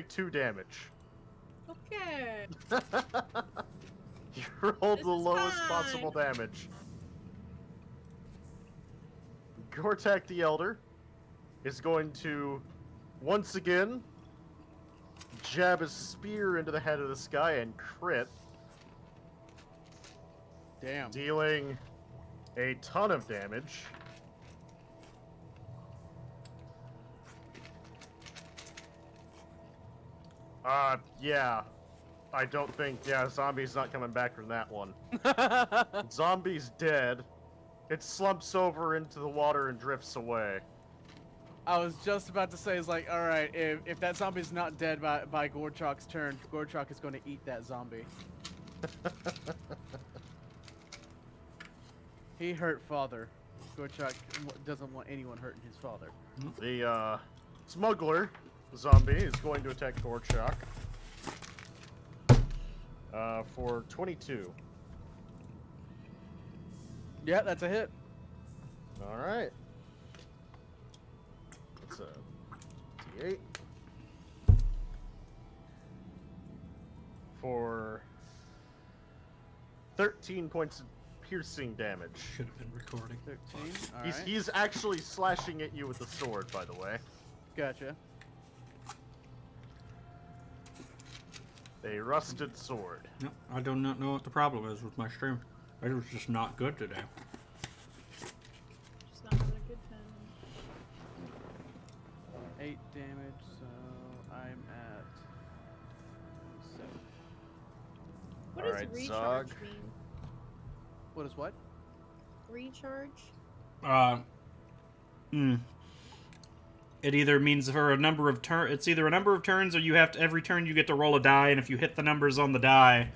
2 damage. Okay. You rolled This the is lowest fine. possible damage. Gortak the Elder is going to, once again, jab his spear into the head of this guy and crit, Damn. dealing a ton of damage. Yeah. I don't think, Zombie's not coming back from that one. Zombie's dead. It slumps over into the water and drifts away. I was just about to say, it's like, all right, if that zombie's not dead by Gorchak's turn, Gorchak is going to eat that zombie. He hurt father. Gorchak doesn't want anyone hurting his father. The smuggler zombie is going to attack Gorchak for 22. Yeah, that's a hit. All right. It's a D8 for 13 points of piercing damage. Should have been recording. 13. All right. He's actually slashing at you with the sword, by the way. Gotcha. A rusted sword. No, I do not know what the problem is with my stream. It was just not good today. Just not having a good time. 8 damage, so I'm at 7. What All does right, recharge Zog. mean? What is what? Recharge? It either means for a number of turns. It's either a number of turns, or you have to every turn you get to roll a die, and if you hit the numbers on the die,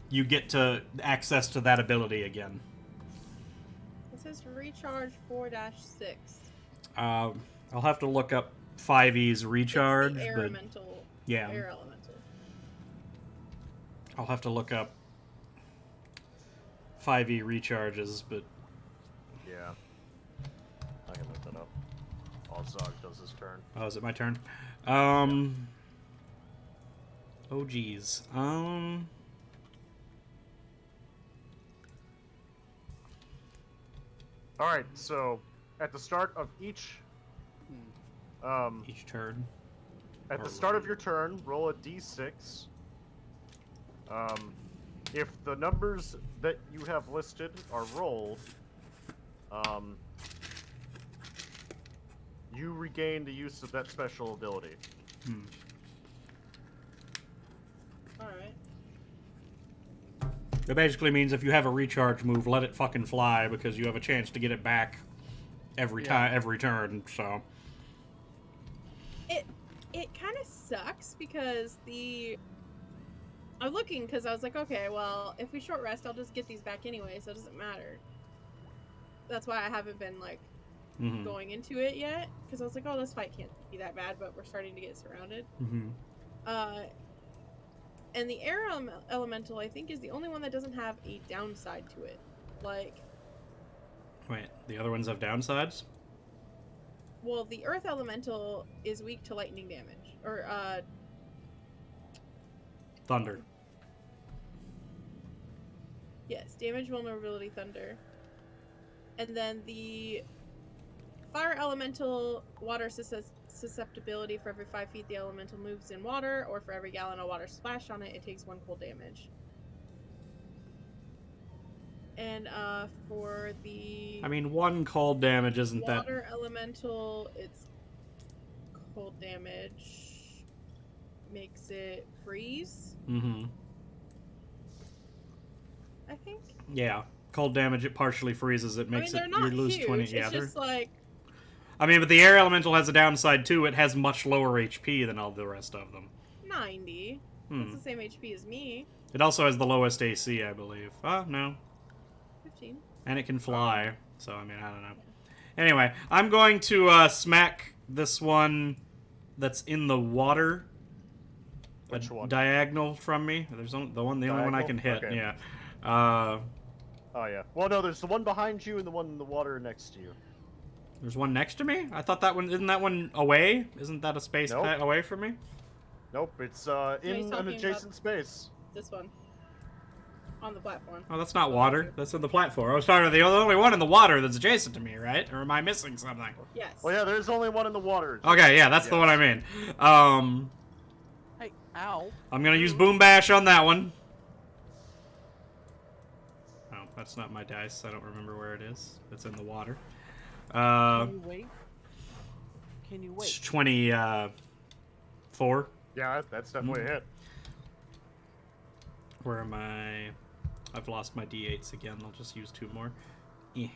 you get to access to that ability again. It says recharge 4-6. I'll have to look up 5e's recharge, It's the air but elemental. yeah, Air elemental. I'll have to look up 5e recharges, but Yeah. I can look that up. While Zog does his turn. oh, is it my turn? Oh geez. Alright, so at the start of each Each turn. at the start of your turn, roll a d6. If the numbers that you have listed are rolled, you regain the use of that special ability. Alright. It basically means if you have a recharge move, let it fucking fly, because you have a chance to get it back every time, every turn. So It kind of sucks because I'm looking because I was like, okay, well, if we short rest, I'll just get these back anyway, so it doesn't matter. That's why I haven't been like going into it yet, because I was like, oh, this fight can't be that bad, but we're starting to get surrounded. And the air elemental, I think, is the only one that doesn't have a downside to it. Like, wait, the other ones have downsides? well, the earth elemental is weak to lightning damage, or Thunder. yes, damage, vulnerability, thunder. And then the fire elemental, water susceptibility. For every 5 feet the elemental moves in water, or for every gallon of water splashed on it, it takes 1 cold damage. And for the I mean, 1 cold damage isn't that... water elemental, it's cold damage makes it freeze, I think. Yeah. Cold damage, it partially freezes. It makes they're not you lose huge. 20. It's Yeah, just like, I mean, but the air elemental has a downside too. It has much lower HP than all the rest of them. 90. That's the same HP as me. It also has the lowest AC, I believe. Oh, no. 15. And it can fly. So, I mean, I don't know. Anyway, I'm going to smack this one that's in the water. Which one? Diagonal from me. There's the only one I can hit. Okay. Yeah. Oh yeah. Well, no, there's the one behind you and the one in the water next to you. There's one next to me? I thought that one... Isn't that one away? Isn't that a space Nope. away from me? Nope, it's he's in an talking adjacent space. This one. On the platform. Oh, that's not water. That's in the platform. I was talking about the only one in the water that's adjacent to me, right? Or am I missing something? Yes. Well, yeah, there's only one in the water. Okay, yeah, that's the one I mean. Hey, ow. I'm gonna use Boom Bash on that one. Oh, that's not my dice. I don't remember where it is. It's in the water. Can you wait? Can you It's wait? 24. Yeah, that's definitely a hit. Where am I? I've lost my d8s again. I'll just use 2 more. Eh.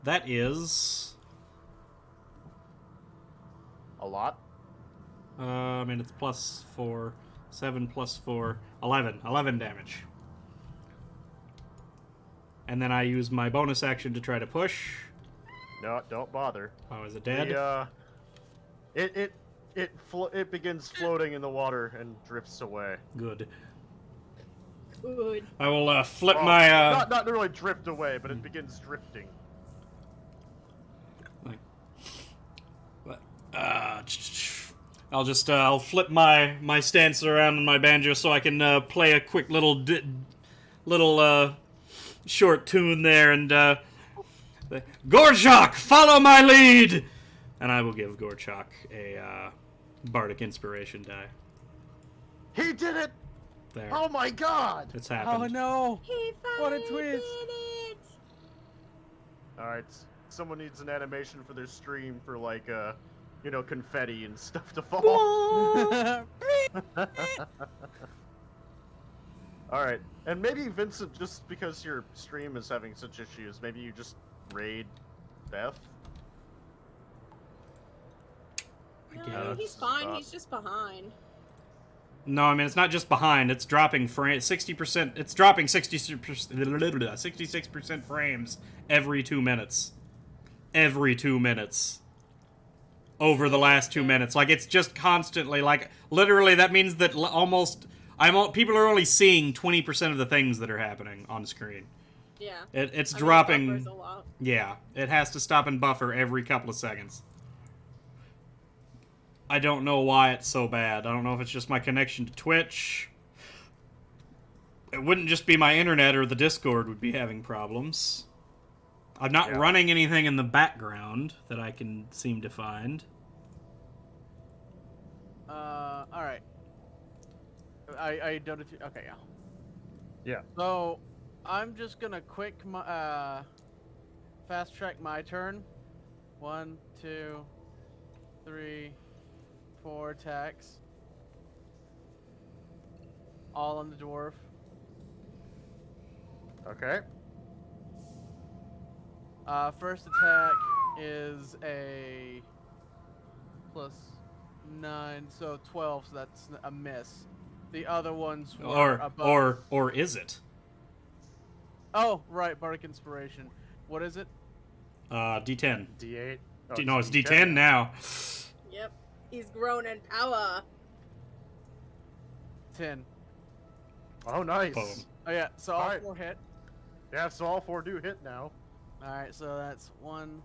That is... A lot. I mean, it's plus 4. 7 plus 4. 11. 11 damage. And then I use my bonus action to try to push. No, don't bother. Oh, is it dead? It begins floating in the water and drifts away. Good. Good. I will flip Well, my... Not really drift away, but it begins drifting. I'll flip my stance around on my banjo so I can play a quick little short tune there and Gorchok, follow my lead, and I will give Gorchok a bardic inspiration die. He did it! There, Oh my god! it's Oh happened. no! He What a finally twist. did it! Alright, someone needs an animation for their stream for like, confetti and stuff to fall. Alright, and maybe Vincent, just because your stream is having such issues, maybe you just raid Beth? No, he's fine. He's just behind. No, I mean it's not just behind. It's dropping 60%. It's dropping 66% frames every 2 minutes. Every 2 minutes. Over the last 2 minutes, like it's just constantly, like literally. That means that people are only seeing 20% of the things that are happening on screen. Yeah. It's I mean, dropping. buffers a lot. Yeah, it has to stop and buffer every couple of seconds. I don't know why it's so bad. I don't know if it's just my connection to Twitch. It wouldn't just be my internet, or the Discord would be having problems. I'm not running anything in the background that I can seem to find. Alright. I don't... Okay, yeah. Yeah. So, I'm just gonna fast track my turn. 1, 2, 3, 4 attacks. All on the dwarf. Okay. First attack is a +9, so 12, so that's a miss. The other ones were above. Or is it? Oh, right, Bardic Inspiration. What is it? D10. D8. Oh, No, it's D10 now. Yep. He's grown in power. 10. Oh, nice. Boom. Oh yeah, so all Alright. 4 hit. Yeah, so all 4 do hit now. Alright, so that's 1,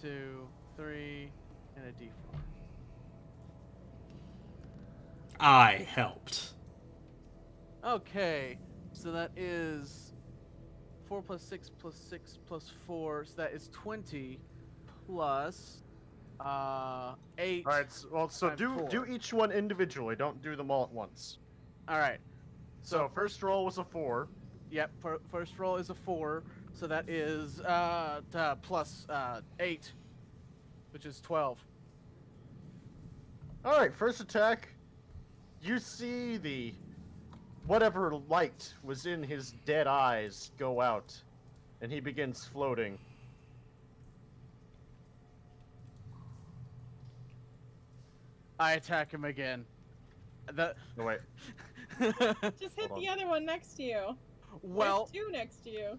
2, 3, and a D4. I helped. Okay, so that is 4 plus 6 plus 6 plus 4, so that is 20 plus 8. Alright, so Times do 4. each one individually. Don't do them all at once. Alright. So first roll was a 4. Yep, first roll is a 4, so that is plus 8, which is 12. Alright, first attack. You see the whatever light was in his dead eyes go out, and he begins floating. I attack him again. No, wait. Just hit Hold the on. other one next to you. Well, There's 2 next to you.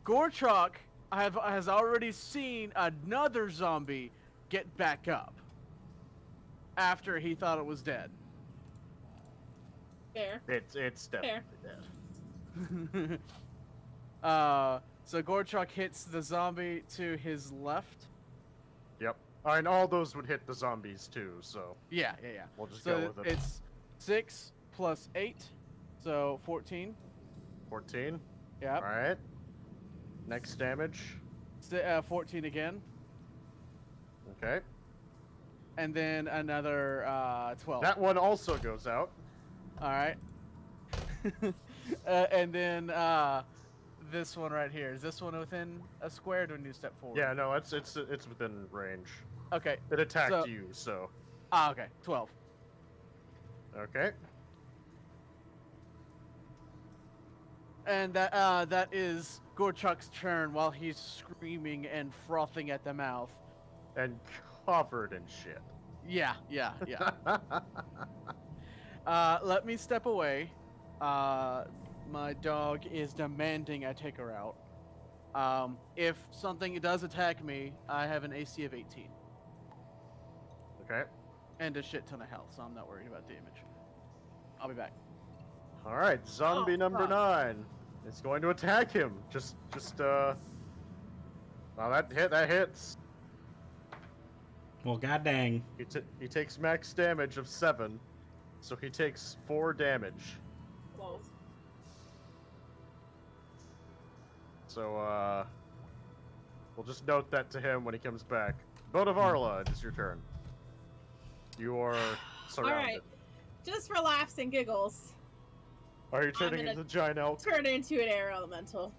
Gorchok has already seen another zombie get back up after he thought it was dead. Fair. It's definitely dead. So Gorchok hits the zombie to his left. Yep. And all those would hit the zombies too, so Yeah. we'll just So go with it. it's 6 plus 8, so 14. 14. Yep. Alright. Next damage. 14 again, Okay. and then another 12. That one also goes out. All right. And then this one right here. Is this one within a square? Or do we need to step forward? Yeah, no, it's within range. Okay. It attacked So- you, so. Okay. 12. Okay. And that is Gorchuk's turn while he's screaming and frothing at the mouth. And covered in shit. Yeah. Let me step away. My dog is demanding I take her out. If something does attack me, I have an AC of 18 Okay. and a shit ton of health, so I'm not worried about damage. I'll be back. Alright, zombie Oh, number fuck. 9 is going to attack him. Well, that hits. Well, god dang. He takes max damage of 7, so he takes 4 damage. Close. So, we'll just note that to him when he comes back. Boat of Arla, it is your turn. You are surrounded. Alright. Just for laughs and giggles, Are you turning gonna- into giant elk? turn into an air elemental.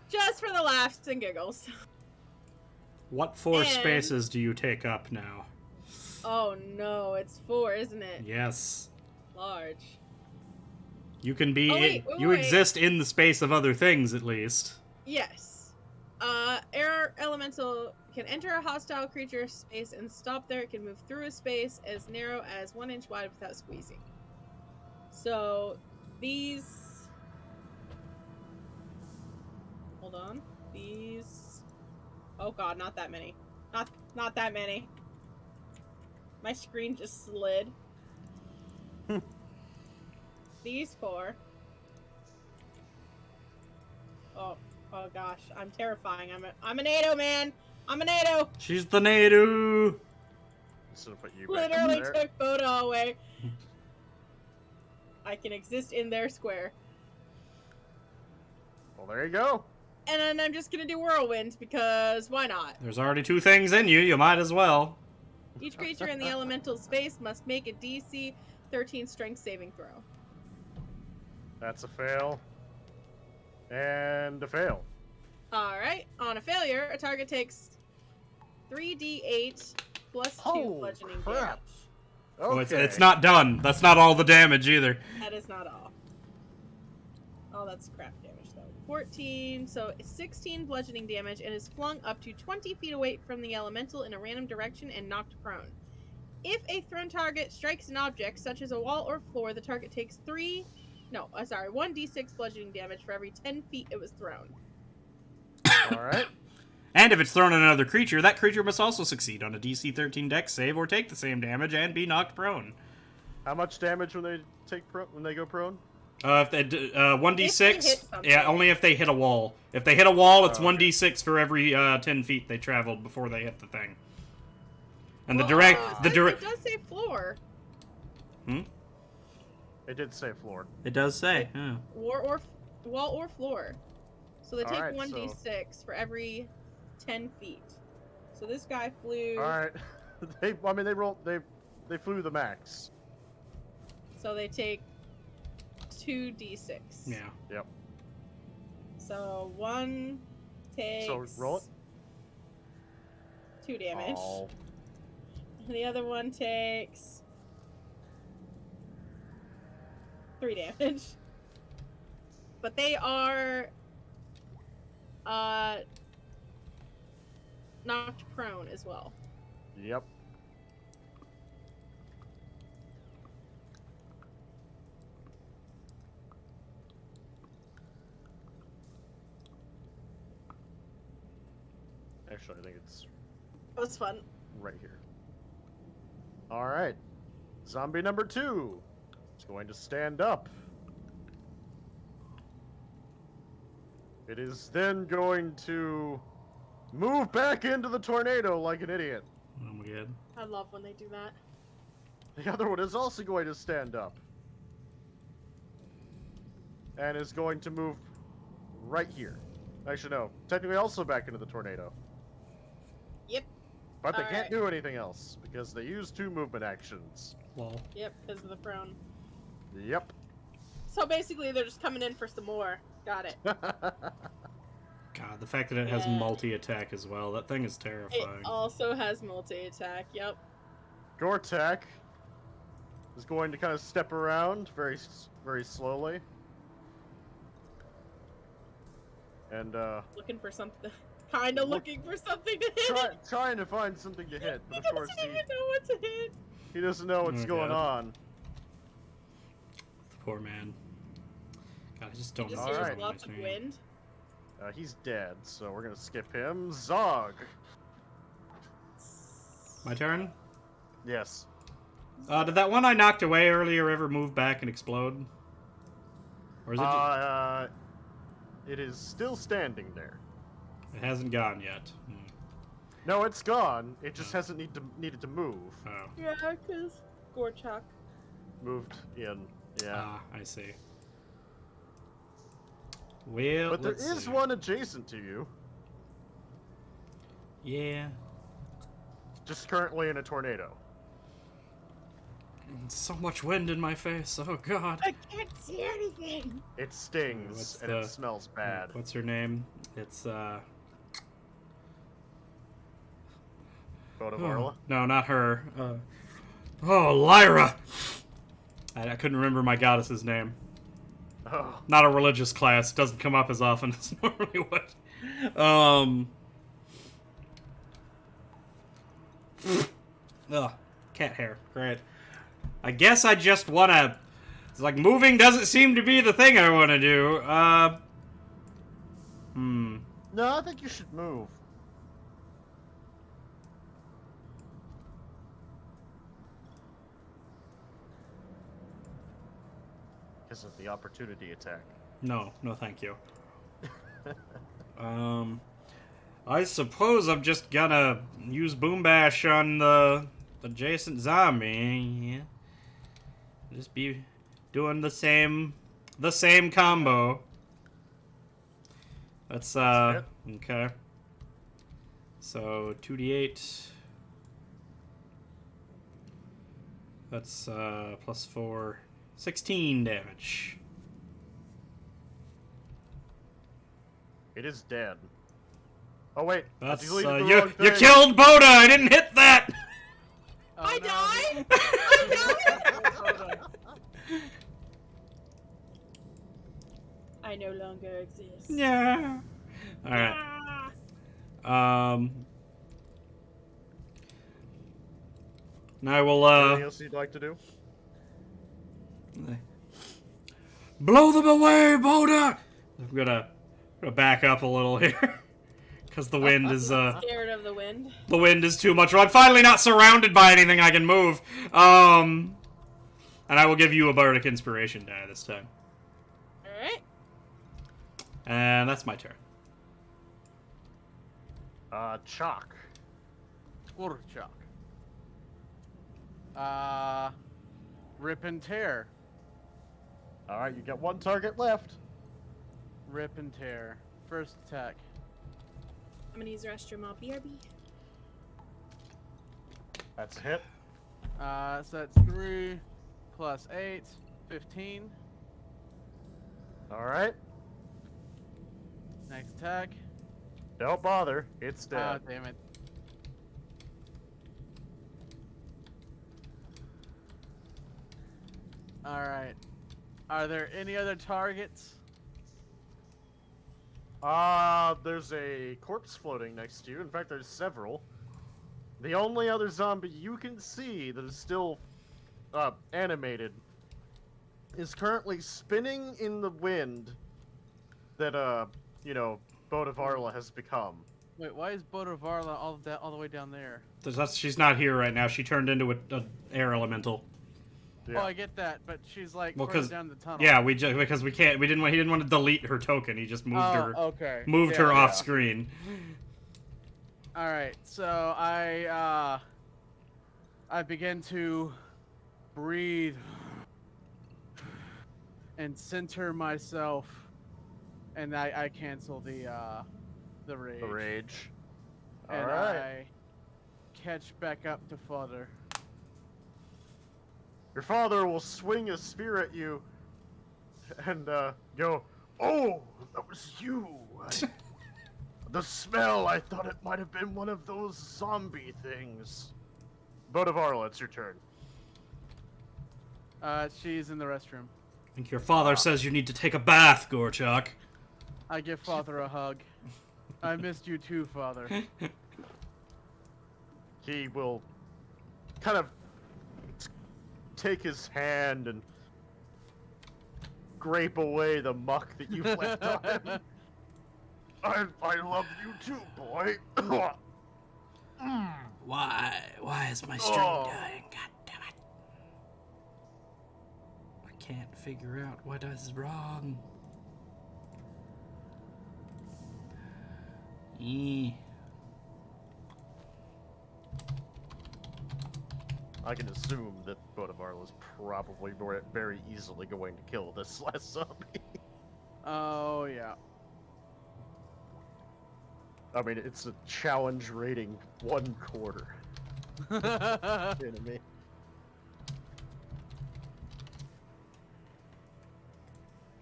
Just for the laughs and giggles. What 4 And- spaces do you take up now? Oh no, it's 4, isn't it? Yes. Large. You can be. Oh, wait, you wait. exist in the space of other things, at least. Yes. Air elemental can enter a hostile creature space and stop there. It can move through a space as narrow as 1 inch wide without squeezing. So these. Hold on. These. Oh god, not that many. Not that many. My screen just slid. These 4. Oh gosh, I'm terrifying. I'm a NATO man. I'm a NATO. She's the Nadu. Just gonna put you back up Literally there. took photo away. I can exist in their square, Well, there you go. and then I'm just gonna do whirlwind because why not? There's already 2 things in you. You might as well. Each creature in the elemental space must make a DC 13 Strength saving throw. That's a fail. And a fail. All right. On a failure, a target takes 3d8 plus 2 Oh, bludgeoning crap. damage. Oh, Okay. it's not done. That's not all the damage either. That is not all. Oh, that's crap damage though. 14, so 16 bludgeoning damage, and is flung up to 20 feet away from the elemental in a random direction and knocked prone. If a thrown target strikes an object, such as a wall or floor, the target takes 1d6 bludgeoning damage for every 10 feet it was thrown. Alright. And if it's thrown at another creature, that creature must also succeed on a DC 13 Dex save or take the same damage and be knocked prone. How much damage when they go prone? If they 1d6, If they hit something. yeah, only if they hit a wall. If they hit a wall, it's Oh, okay. 1d6 for every 10 feet they traveled before they hit the thing. And Well, it does say floor. It did say floor. It does say. Wall or floor. So they take Alright, 1d6 for every 10 feet. So this guy flew. Alright. they flew the max. So they take 2d6. Yeah. Yep. So one takes. So roll it. 2 damage. Oh. The other one takes 3 damage. But they are knocked prone as well. Yep. Actually, I think it's That was fun. right here. Alright. Zombie number 2 is going to stand up. It is then going to Move back into the tornado like an idiot. Oh my god. I love when they do that. The other one is also going to stand up. And is going to move right here. Actually, no. Technically also back into the tornado. Yep. But they All can't right. do anything else, because they use 2 movement actions. Lol. Yep, because of the prone. Yep. So basically, they're just coming in for some more. Got it. God, the fact that it has Yeah. multi-attack as well, that thing is It terrifying. also has multi-attack. Yep. Gortak is going to kind of step around very slowly. And, Looking for something. Kind of looking for something to hit. trying to find something to hit, but He of course doesn't even know what to hit. he doesn't know what's Oh, going God. on. The poor man. God, I just don't Just know hears what's Alright. wrong lots with of my screen. wind. He's dead, so we're gonna skip him. Zog! My turn? Yes. Did that one I knocked away earlier ever move back and explode? Or is it It is still standing there. it hasn't gone yet? Hmm. No, it's gone. It just Oh. hasn't needed to move. Oh. Yeah, because Gorchak. Moved in. Yeah. Ah, I see. Well, But there let's is see. one adjacent to you, Yeah. just currently in a tornado. So much wind in my face. Oh god. I can't see anything. It stings What's and the- it smells bad. What's her name? It's Bodavarla? No, not her. Oh, Lyra. I couldn't remember my goddess's name. Oh. Not a religious class. Doesn't come up as often as normally would. Ugh. Cat hair. Great. I guess I just wanna... It's like, moving doesn't seem to be the thing I want to do. No, I think you should move. Because of the opportunity attack. No, thank you. I suppose I'm just gonna use Boom Bash on the adjacent zombie. Yeah. Just be doing the same combo. That's okay. So 2d8. That's plus 4, 16 damage. It is dead. Oh wait, That's you deleted the you wrong thing. killed Boda. I didn't hit that. Oh, I no. died. I died. I no longer exist. Yeah. All right. Ah. Now I will Anything else you'd like to do? blow them away, Boda. I'm gonna back up a little here because the wind is Scared of the wind. the wind is too much. Well, I'm finally not surrounded by anything I can move. And I will give you a bardic inspiration die this time. All right. And that's my turn. Chalk. Gorchak. Rip and tear. Alright, you got one target left. Rip and tear. First attack. I'm gonna use the restroom. I'll BRB. That's a hit. So that's 3 plus 8, 15. Alright. Next attack. Don't bother. It's Ah, dead. damn it. Alright. Are there any other targets? There's a corpse floating next to you. In fact, there's several. The only other zombie you can see that is still animated is currently spinning in the wind that Bodavarla has become. Wait, why is Bodavarla all the way down there? She's not here right now. She turned into a air elemental. Yeah. Oh, I get that, but she's like Well, further 'cause- down the tunnel. Yeah, because we can't. He didn't want to delete her token. He just moved her Okay. moved Yeah, her yeah. off screen. All right, so I begin to breathe and center myself, and I cancel the rage. The rage. And Alright. I catch back up to father. Your father will swing a spear at you and go, "Oh, that was you. The smell, I thought it might have been one of those zombie things." Bodavarla, it's your turn. She's in the restroom. I think your father says you need to take a bath, Gorchak. I give father a hug. I missed you too, father. He will kind of take his hand and scrape away the muck that you've left on him. I love you too, boy. Why? Why is my stream Oh. dying? God damn it. I can't figure out what is wrong. I can assume that Bodavarla is probably very easily going to kill this last zombie. Oh yeah. I mean, it's a challenge rating 1/4 enemy.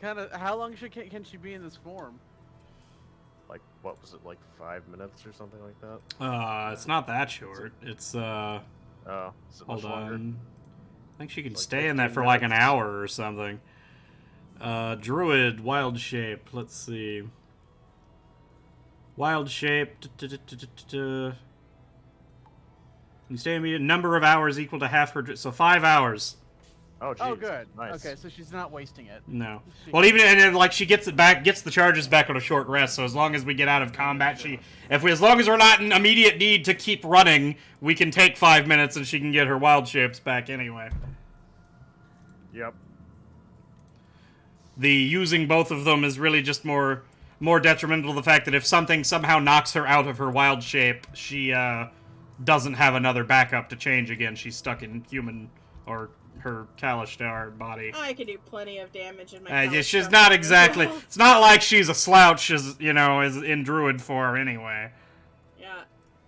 Kind of. How long can she be in this form? Like, what was it, like 5 minutes or something like that? It's not that short. It's Oh, is it much hold longer? on. I think she can Like stay in that 15 for like an minutes? hour or something. Druid, wild shape. Let's see. Wild shape. You stay immediate. Number of hours equal to half her. So 5 hours. Oh, geez. Oh, good. Nice. Okay, so she's not wasting it. No. She- Well, even and then, like she gets it back, gets the charges back on a short rest. So as long as we get out of combat, as long as we're not in immediate need to keep running, we can take 5 minutes and she can get her wild shapes back anyway. Yep. The using both of them is really just more detrimental to the fact that if something somehow knocks her out of her wild shape, she doesn't have another backup to change again. She's stuck in human or her Kalishtar body. I can do plenty of damage in my. It's just Kalishtar not as exactly. well. It's not like she's a slouch, as you know, as in druid form anyway. Yeah.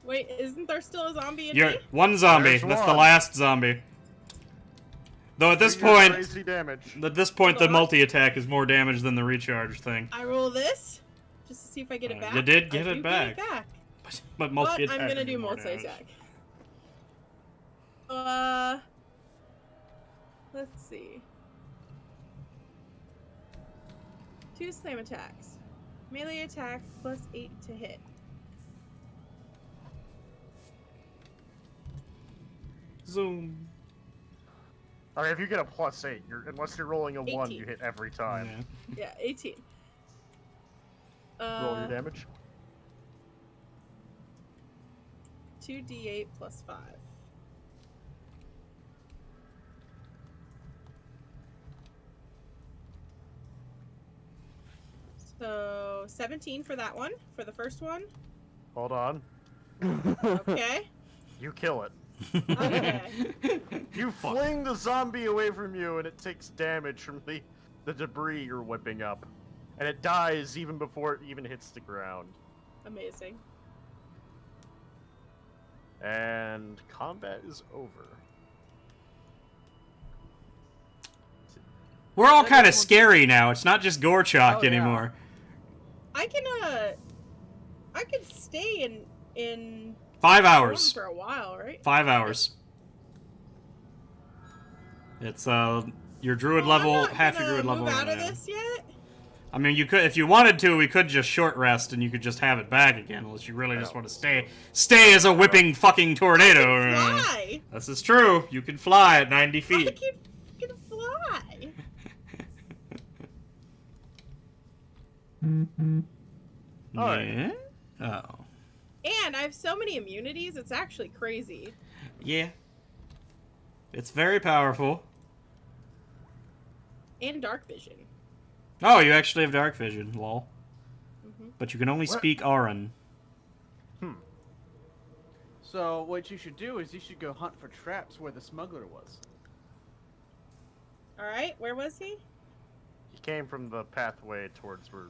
Wait, isn't there still a zombie in You're me? one zombie. There's That's the one. last zombie. Though at this Do your point, crazy damage. the Hold on. multi-attack is more damage than the recharge thing. I roll this just to see if I get it back. You did get I it do back. Get it back. But But multi-attack. I'm gonna is do more damage. multi-attack. Let's see. 2 slam attacks. Melee attack plus 8 to hit. Zoom. I mean, if you get a +8, unless you're rolling a 1, 18. you hit every time. Yeah. Yeah, 18. Roll your damage. 2d8 plus 5. So 17 for that one, for the first one. Hold on. Okay. You kill it. Okay. You fling the zombie away from you, and it takes damage from the debris you're whipping up. And it dies even before it even hits the ground. Amazing. And combat is over. We're all kind of scary now. It's not just Gorchak Oh, yeah. anymore. I can stay in 5 form hours. for a while, right? 5 hours. It's your druid Well, I'm level, not half your gonna druid level. move out of yeah. this yet. I mean, you could, if you wanted to, we could just short rest and you could just have it back again, unless you really just want to stay as a whipping fucking tornado. Fly. This is true. You can fly at 90 I feet. can fly. Yeah. Oh. And I have so many immunities, it's actually crazy. Yeah. It's very powerful. And dark vision. Oh, you actually have dark vision, lol. Mhm. But you can only What? speak Auran. So what you should do is you should go hunt for traps where the smuggler was. All right, where was he? He came from the pathway towards where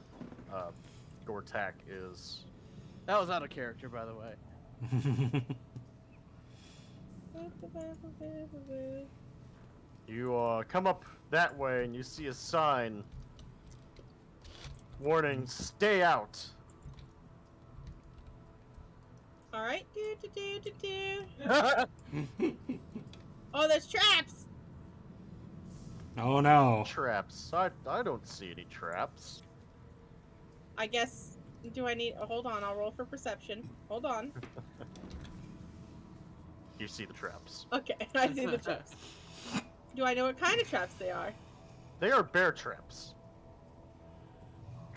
Gortak is. That was out of character, by the way. You come up that way and you see a sign. Warning, stay out. All right. Oh, there's traps. Oh no. Traps. I don't see any traps. I guess. Do I need? Oh, hold on. I'll roll for perception. Hold on. You see the traps. Okay, I see the traps. Do I know what kind of traps they are? They are bear traps.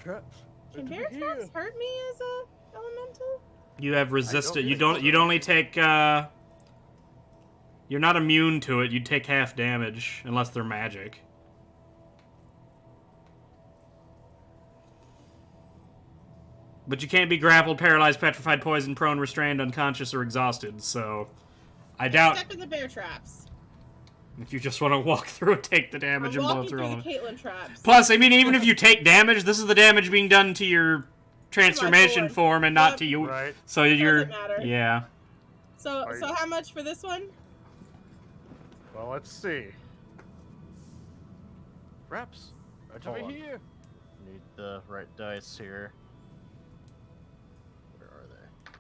Traps. Can bear traps hurt me as a elemental? You have resisted. You think don't. so. You'd only take. You're not immune to it. You take half damage unless they're magic. But you can't be grappled, paralyzed, petrified, poisoned, prone, restrained, unconscious, or exhausted. So, I doubt Except for the bear traps. if you just want to walk through and take the damage I'm and blow walking through through all the of it. Caitlyn traps. Plus, I mean, even if you take damage, this is the damage being done to your transformation form and not to you. Right. So you're. Doesn't matter. Yeah. So Are you- how much for this one? Well, let's see. Traps. Right Hold over on. here. Need the right dice here. Where are they?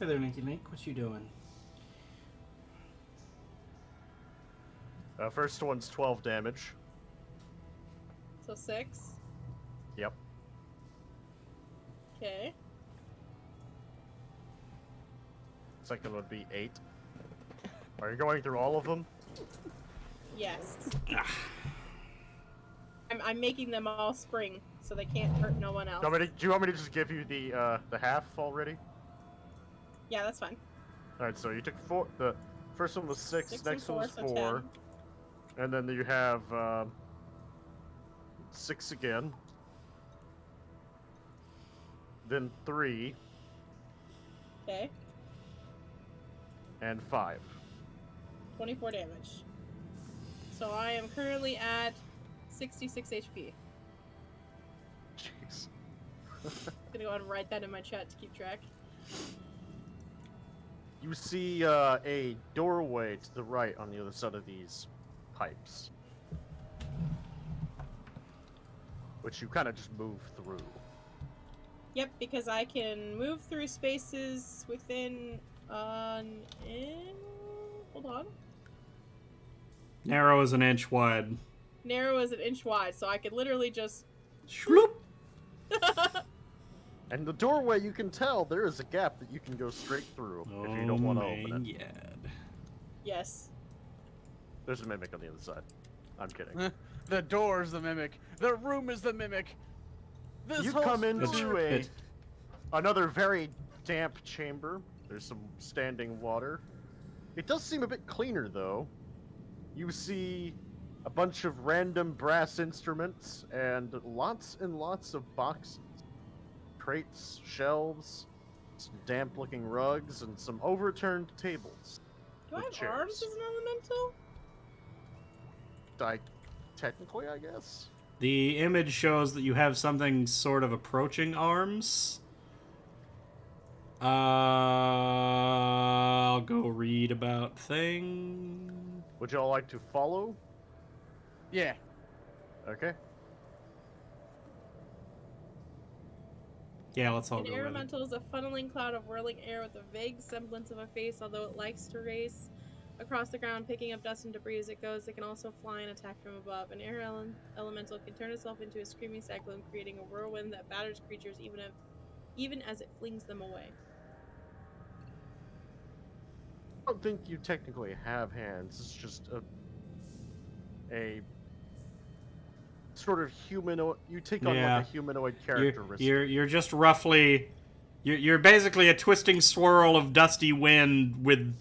Hey there, Ninky Link. What you doing? First one's 12 damage. So 6. Yep. Okay. Second would be 8. Are you going through all of them? Yes. I'm making them all spring, so they can't hurt no one else. Do you want me to just give you the half already? Yeah, that's fine. Alright, so you took 4. The first one was 6, 6 next and one was 4, so 4. And then you have 6 again. Then 3 Okay. and 5. 24 damage. So I am currently at 66 HP. Jeez. I'm gonna go ahead and write that in my chat to keep track. You see a doorway to the right on the other side of these pipes, which you kind of just move through. Yep, because I can move through spaces within hold on. Narrow as an inch wide. Narrow as an inch wide, so I could literally just Shloop. And the doorway, you can tell there is a gap that you can go straight through if you don't want to open it. Yes. There's a mimic on the other side. I'm kidding. The door's the mimic. The room is the mimic. This You whole come story- into another very damp chamber. There's some standing water. It does seem a bit cleaner, though. You see a bunch of random brass instruments and lots of boxes, crates, shelves, some damp-looking rugs, and some overturned tables. Do I With have arms chairs. as an elemental? Technically, I guess. The image shows that you have something sort of approaching arms. I'll go read about thing. Would y'all like to follow? Yeah. Okay. Yeah, let's all An go with it. elemental is a funneling cloud of whirling air with a vague semblance of a face, although it likes to race across the ground, picking up dust and debris as it goes. It can also fly and attack from above. An air elemental can turn itself into a screaming cyclone, creating a whirlwind that batters creatures even as it flings them away. I don't think you technically have hands. It's just a sort of humanoid. You take on Yeah. like a humanoid characteristic. You're just roughly. You're basically a twisting swirl of dusty wind with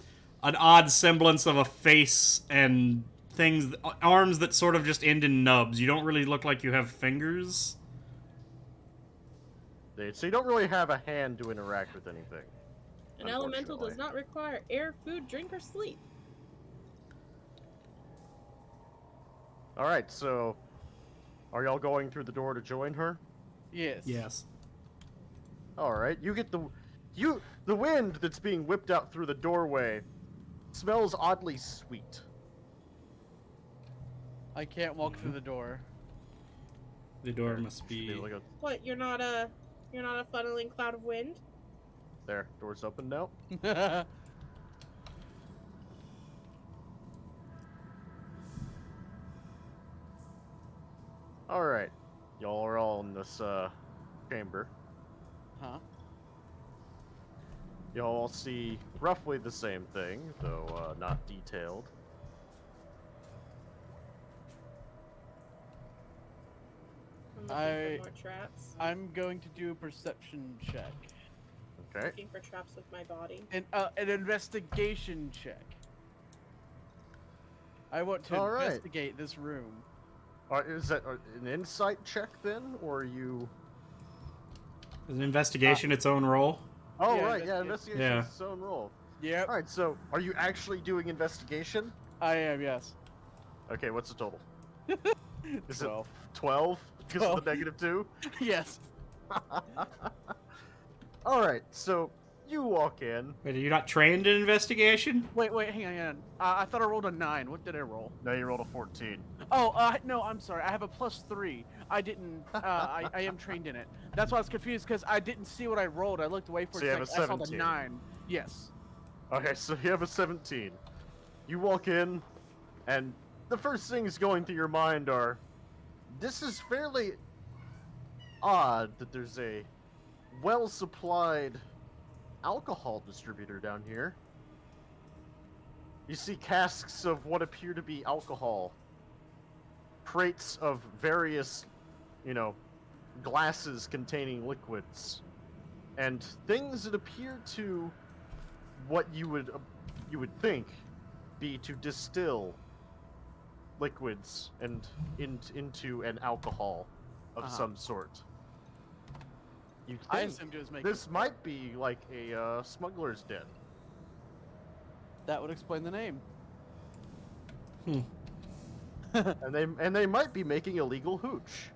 an odd semblance of a face and things, arms that sort of just end in nubs. You don't really look like you have fingers. So you don't really have a hand to interact with anything. An elemental does unfortunately. not require air, food, drink, or sleep. All right, so are y'all going through the door to join her? Yes. Yes. All right, you get the wind that's being whipped out through the doorway smells oddly sweet. I can't walk through the door. The door There must should be. like a, What? You're not a funneling cloud of wind? there, door's open now. All right, y'all are all in this chamber. Huh? Y'all all see roughly the same thing, though not detailed. I'm looking for more traps. I'm going to do a perception check. Okay. Looking for traps with my body. An investigation check. I want to All right. investigate this room. Is that an insight check then, or are you? Is an investigation its own role? Oh Yeah, right, yeah, investigate. investigation Yeah. is its own role. Yep. All right, so are you actually doing investigation? I am, yes. Okay, what's the total? Is 12. it 12? Because of the -2? Yes. All right, so you walk in. Wait, are you not trained in investigation? Wait, hang on. I thought I rolled a 9. What did I roll? Now you rolled a 14. Oh, no, I'm sorry. I have a +3. I didn't, I am trained in it. That's why I was confused, because I didn't see what I rolled. I looked away for So a you have second. a I saw the 17. 9. Yes. Okay, so you have a 17. You walk in, and the first things going through your mind are, this is fairly odd that there's a well-supplied alcohol distributor down here. You see casks of what appear to be alcohol, crates of various, glasses containing liquids, and things that appear to what you would think be to distill liquids and into an alcohol of some sort. You I think assumed it was making. this might be like a smuggler's den. That would explain the name. And they might be making illegal hooch.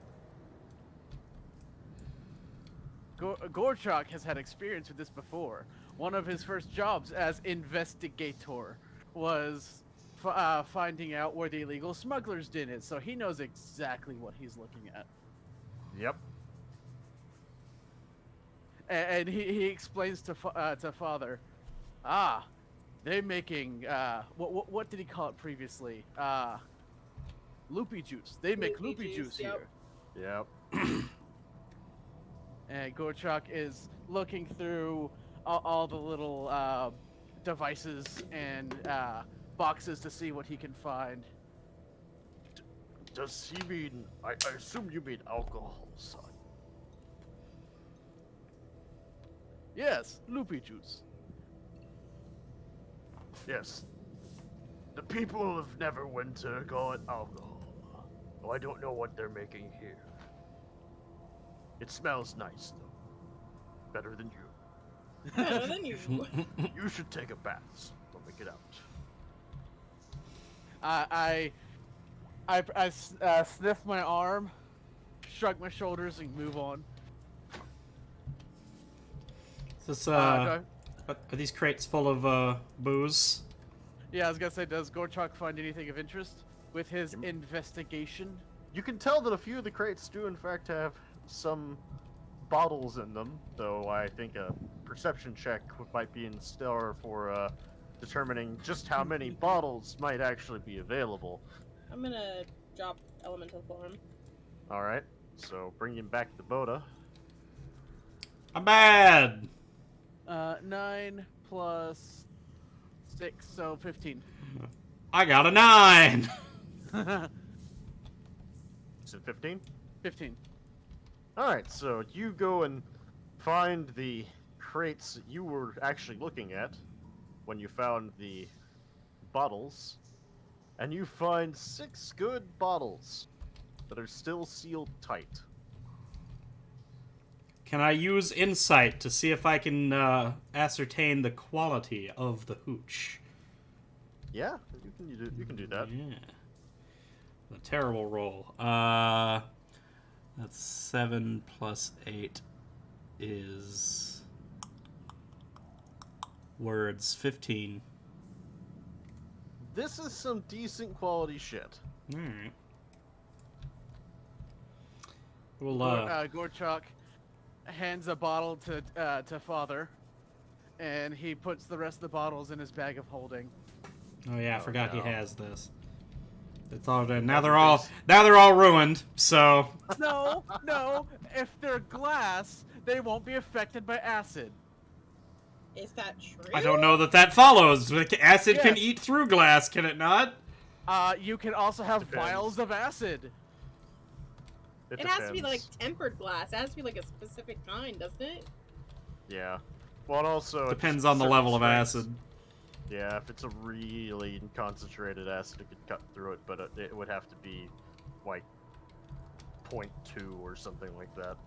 Gorchak has had experience with this before. One of his first jobs as investigator was finding out where the illegal smuggler's den is, so he knows exactly what he's looking at. Yep. And he explains to Father, they're making what did he call it previously? Loopy juice. They make loopy juice yep. here. Yep. And Gorchak is looking through all the little devices and boxes to see what he can find. Does he mean? I assume you mean alcohol, son. Yes, loopy juice. Yes. The people of Neverwinter call it alcohol. Oh, I don't know what they're making here. It smells nice, though. Better than you. Better than you. You should take a bath when we get out. I sniff my arm, shrug my shoulders, and move on. Is this, Are- are these crates full of booze? Yeah, I was gonna say, does Gorchak find anything of interest with his investigation? You can tell that a few of the crates do, in fact, have some bottles in them, though I think a perception check might be in store for determining just how many bottles might actually be available. I'm gonna drop elemental form. Alright, so bring him back to Boda. I'm bad! 9 plus 6, so 15. I got a 9! Is it 15? 15. Alright, so you go and find the crates that you were actually looking at when you found the bottles, and you find 6 good bottles that are still sealed tight. Can I use insight to see if I can ascertain the quality of the hooch? Yeah, you can do that. Yeah. A terrible roll. That's 7 plus 8 is words 15. This is some decent quality shit. All right. Well, Gorchak hands a bottle to Father, and he puts the rest of the bottles in his bag of holding. oh yeah, I Oh, forgot no. he has this. It's all done. Now they're all ruined. So No, no. If they're glass, they won't be affected by acid. Is that true? I don't know that follows. Acid can Yes. eat through glass, can it not? You can also have Depends. vials of acid. It has to be like tempered glass. It has to be like a specific kind, doesn't it? Yeah. Well, and also it Depends just on the certain level of strengths. acid. Yeah, if it's a really concentrated acid, it could cut through it, but it would have to be like 0.2 or something like that.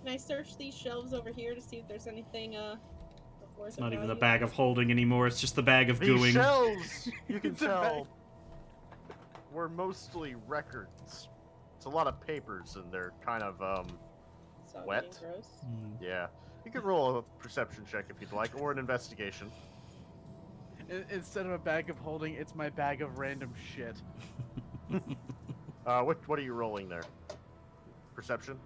Can I search these shelves over here to see if there's anything before It's not even the bag of holding anymore. It's just the bag of These gooing. shells, you can It's a tell, were mostly records. It's a lot of papers, and they're kind of wet. Gross. Yeah. You can roll a perception check if you'd like, or an investigation. Instead of a bag of holding, it's my bag of random shit. What are you rolling there? Perception?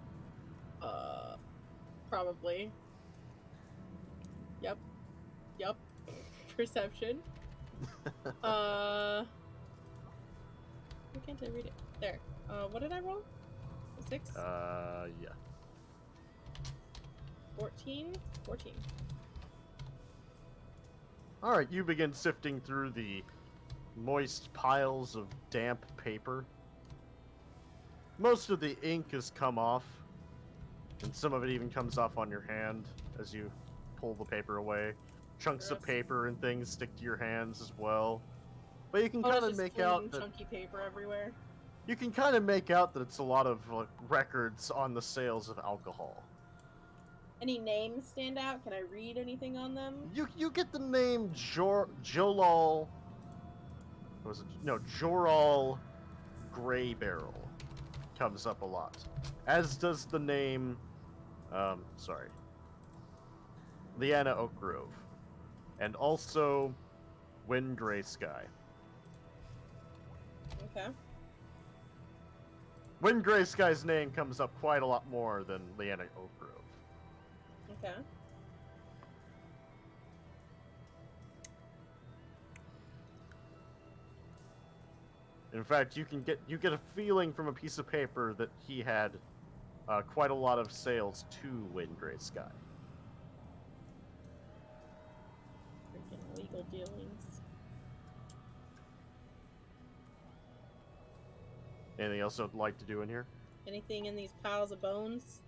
Probably. Yep. Perception. Why can't I read it? There. What did I roll? A 6? Yeah. 14? 14. Alright, you begin sifting through the moist piles of damp paper. Most of the ink has come off, and some of it even comes off on your hand as you pull the paper away. Chunks of Gross. paper and things stick to your hands as well. But you can Oh, kind it's of just make out floating that chunky paper everywhere. you can kind of make out that it's a lot of like, records on the sales of alcohol. Any names stand out? Can I read anything on them? You get the name Jolal. What was it? No, Joral Gray Barrel comes up a lot, as does the name. Leanna Oak Grove, and also Wind Gray Sky. Okay. Wind Gray Sky's name comes up quite a lot more than Leanna Oak Grove. Okay. In fact, you get a feeling from a piece of paper that he had quite a lot of sales to Wind Gray Sky. Freaking legal dealings. Anything else you'd like to do in here? Anything in these piles of bones?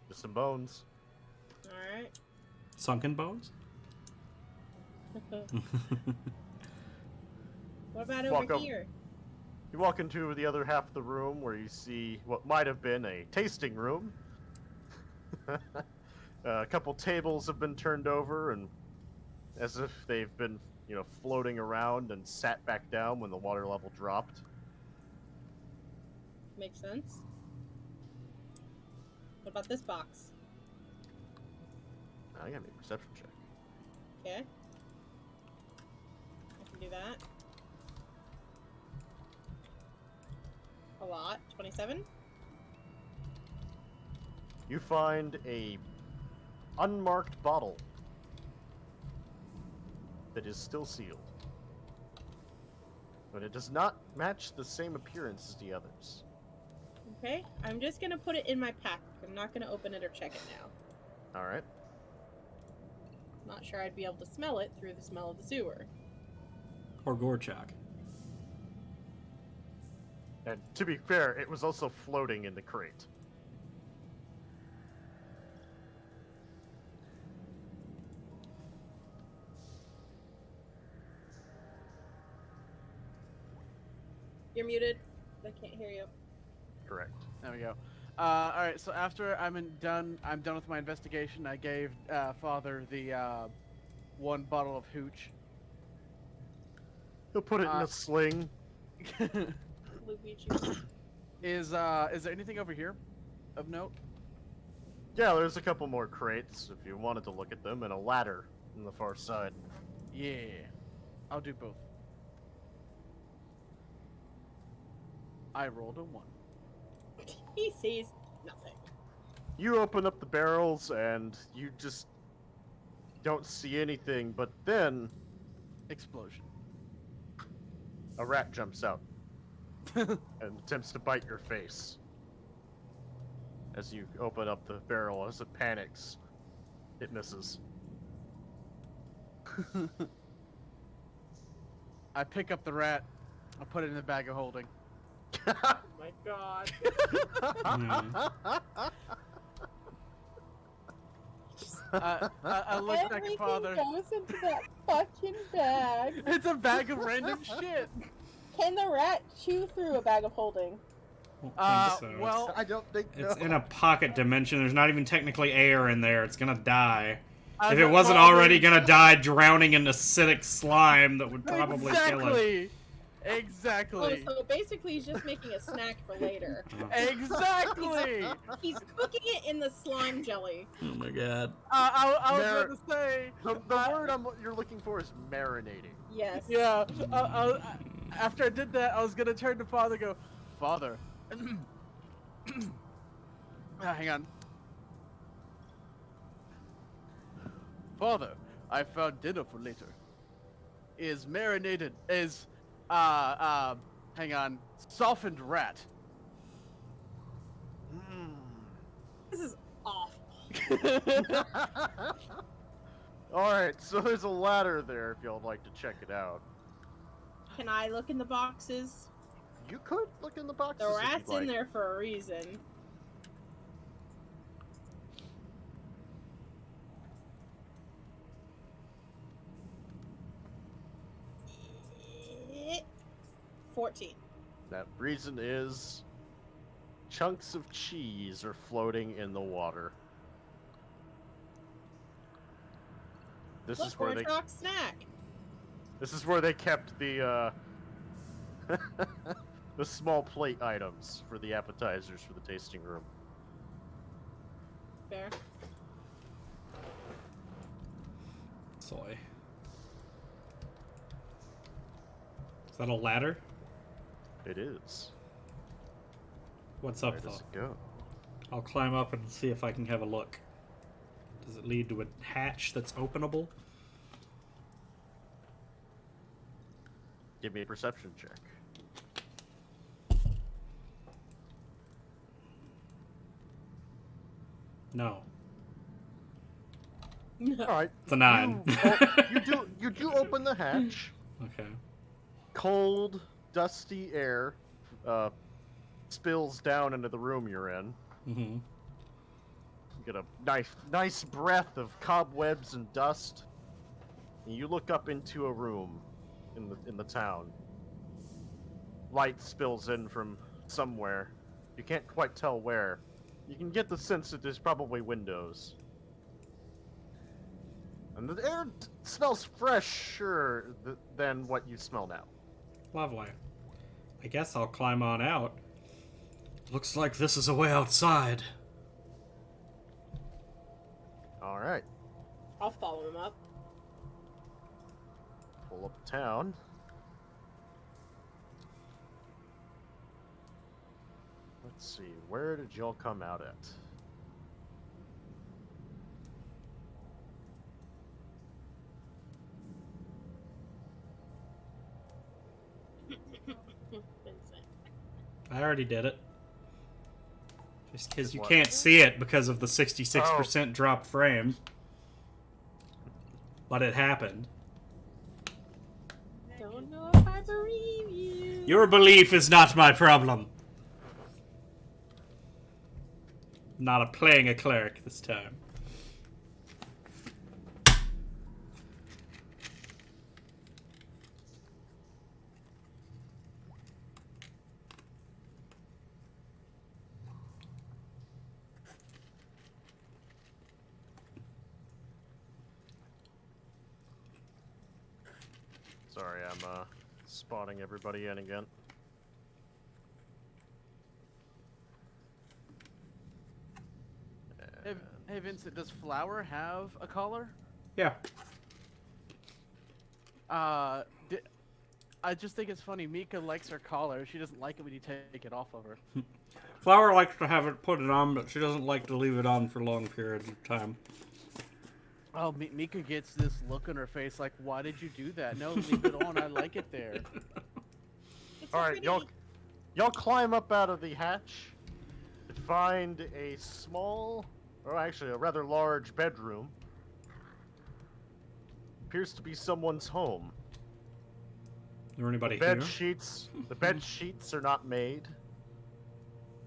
Just some bones. Alright. Sunken bones? What about Walk over over. here? You walk into the other half of the room where you see what might have been a tasting room. A couple tables have been turned over, and as if they've been, floating around and sat back down when the water level dropped. Makes sense. What about this box? I gotta make a perception check. Okay. I can do that. A lot. 27? You find a unmarked bottle that is still sealed. But it does not match the same appearance as the others. Okay. I'm just gonna put it in my pack. I'm not gonna open it or check it now. Alright. Not sure I'd be able to smell it through the smell of the sewer. Or Gorchak. And to be fair, it was also floating in the crate. You're muted. I can't hear you. Correct. There we go. All right. So after I'm done with my investigation. I gave Father the one bottle of hooch. He'll put it in Uh, a sling. Loopy juice. Is there anything over here of note? Yeah, there's a couple more crates if you wanted to look at them, and a ladder on the far side. Yeah, I'll do both. I rolled a 1. He sees nothing. You open up the barrels, and you just don't see anything, but then Explosion. a rat jumps out and attempts to bite your face. As you open up the barrel, as it panics, it misses. I pick up the rat. I put it in the bag of holding. Oh my god. I look back at Father. goes into that fucking bag. It's a bag of random shit. Can the rat chew through a bag of holding? I don't think so. Well, I don't think It's no. in a pocket dimension. There's not even technically air in there. It's gonna die. as If it a wasn't father- already gonna die drowning in acidic slime that would probably kill it. Exactly. Oh, so basically he's just making a snack for later. Exactly. He's cooking it in the slime jelly. Oh my god. I was about to say. The word you're looking for is marinating. Yes. Yeah. After I did that, I was gonna turn to Father and go, Father. Hang on. Father, I found dinner for later. Is marinated, hang on, softened rat. This is awful. Alright, so there's a ladder there if y'all would like to check it out. Can I look in the boxes? You could look in the boxes The if you'd rat's like. in there for a reason. Eh, 14. That reason is chunks of cheese are floating in the water. This is Look, where Orthodox snack. This is where they kept the the small plate items for the appetizers for the tasting room. Fair. Soy. Is that a ladder? It is. What's Where up, does though? it go? I'll climb up and see if I can have a look. Does it lead to a hatch that's openable? Give me a perception check. No. All right. It's a 9. You do open the hatch. Okay. Cold, dusty air spills down into the room you're in. Mm-hmm. You get a nice breath of cobwebs and dust. And you look up into a room in the town. Light spills in from somewhere. You can't quite tell where. You can get the sense that there's probably windows. And the air smells fresher than what you smell now. Lovely. I guess I'll climb on out. Looks like this is a way outside. All right, I'll follow him up. pull up town. Let's see, where did y'all come out at? Vincent. I already did it. Just because you What? can't see it because of the 66% drop frame. But it happened. Don't know if I believe you. Your belief is not my problem. Not playing a cleric this time. Sorry, I'm spotting everybody in again. Hey, hey Vincent, does Flower have a collar? Yeah. I just think it's funny. Mika likes her collar. She doesn't like it when you take it off of her. Flower likes to have it put it on, but she doesn't like to leave it on for long periods of time. Oh, Mika gets this look on her face like, why did you do that? No, leave it on. I like it there. It's so All right, pretty. y'all climb up out of the hatch and find a small, or actually a rather large bedroom. Appears to be someone's home. Is there anybody The here? bed sheets are not made.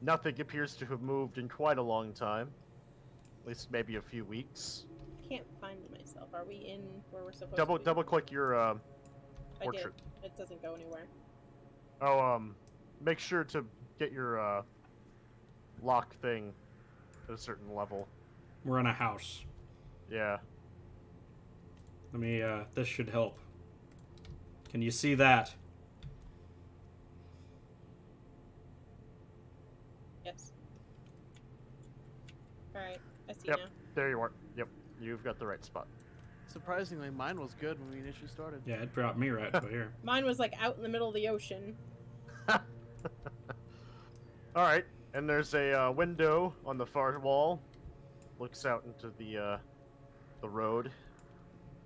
Nothing appears to have moved in quite a long time. At least maybe a few weeks. Can't find myself. Are we in where we're supposed to be? Double click your I did. portrait. It doesn't go anywhere. Oh, make sure to get your lock thing at a certain level. We're in a house. Yeah. Let me, this should help. Can you see that? Yes. Alright, I see Yep. now. There you are. Yep. You've got the right spot. Surprisingly, mine was good when we initially started. Yeah, it brought me right over here. Mine was like out in the middle of the ocean. Alright. And there's a window on the far wall. Looks out into the road.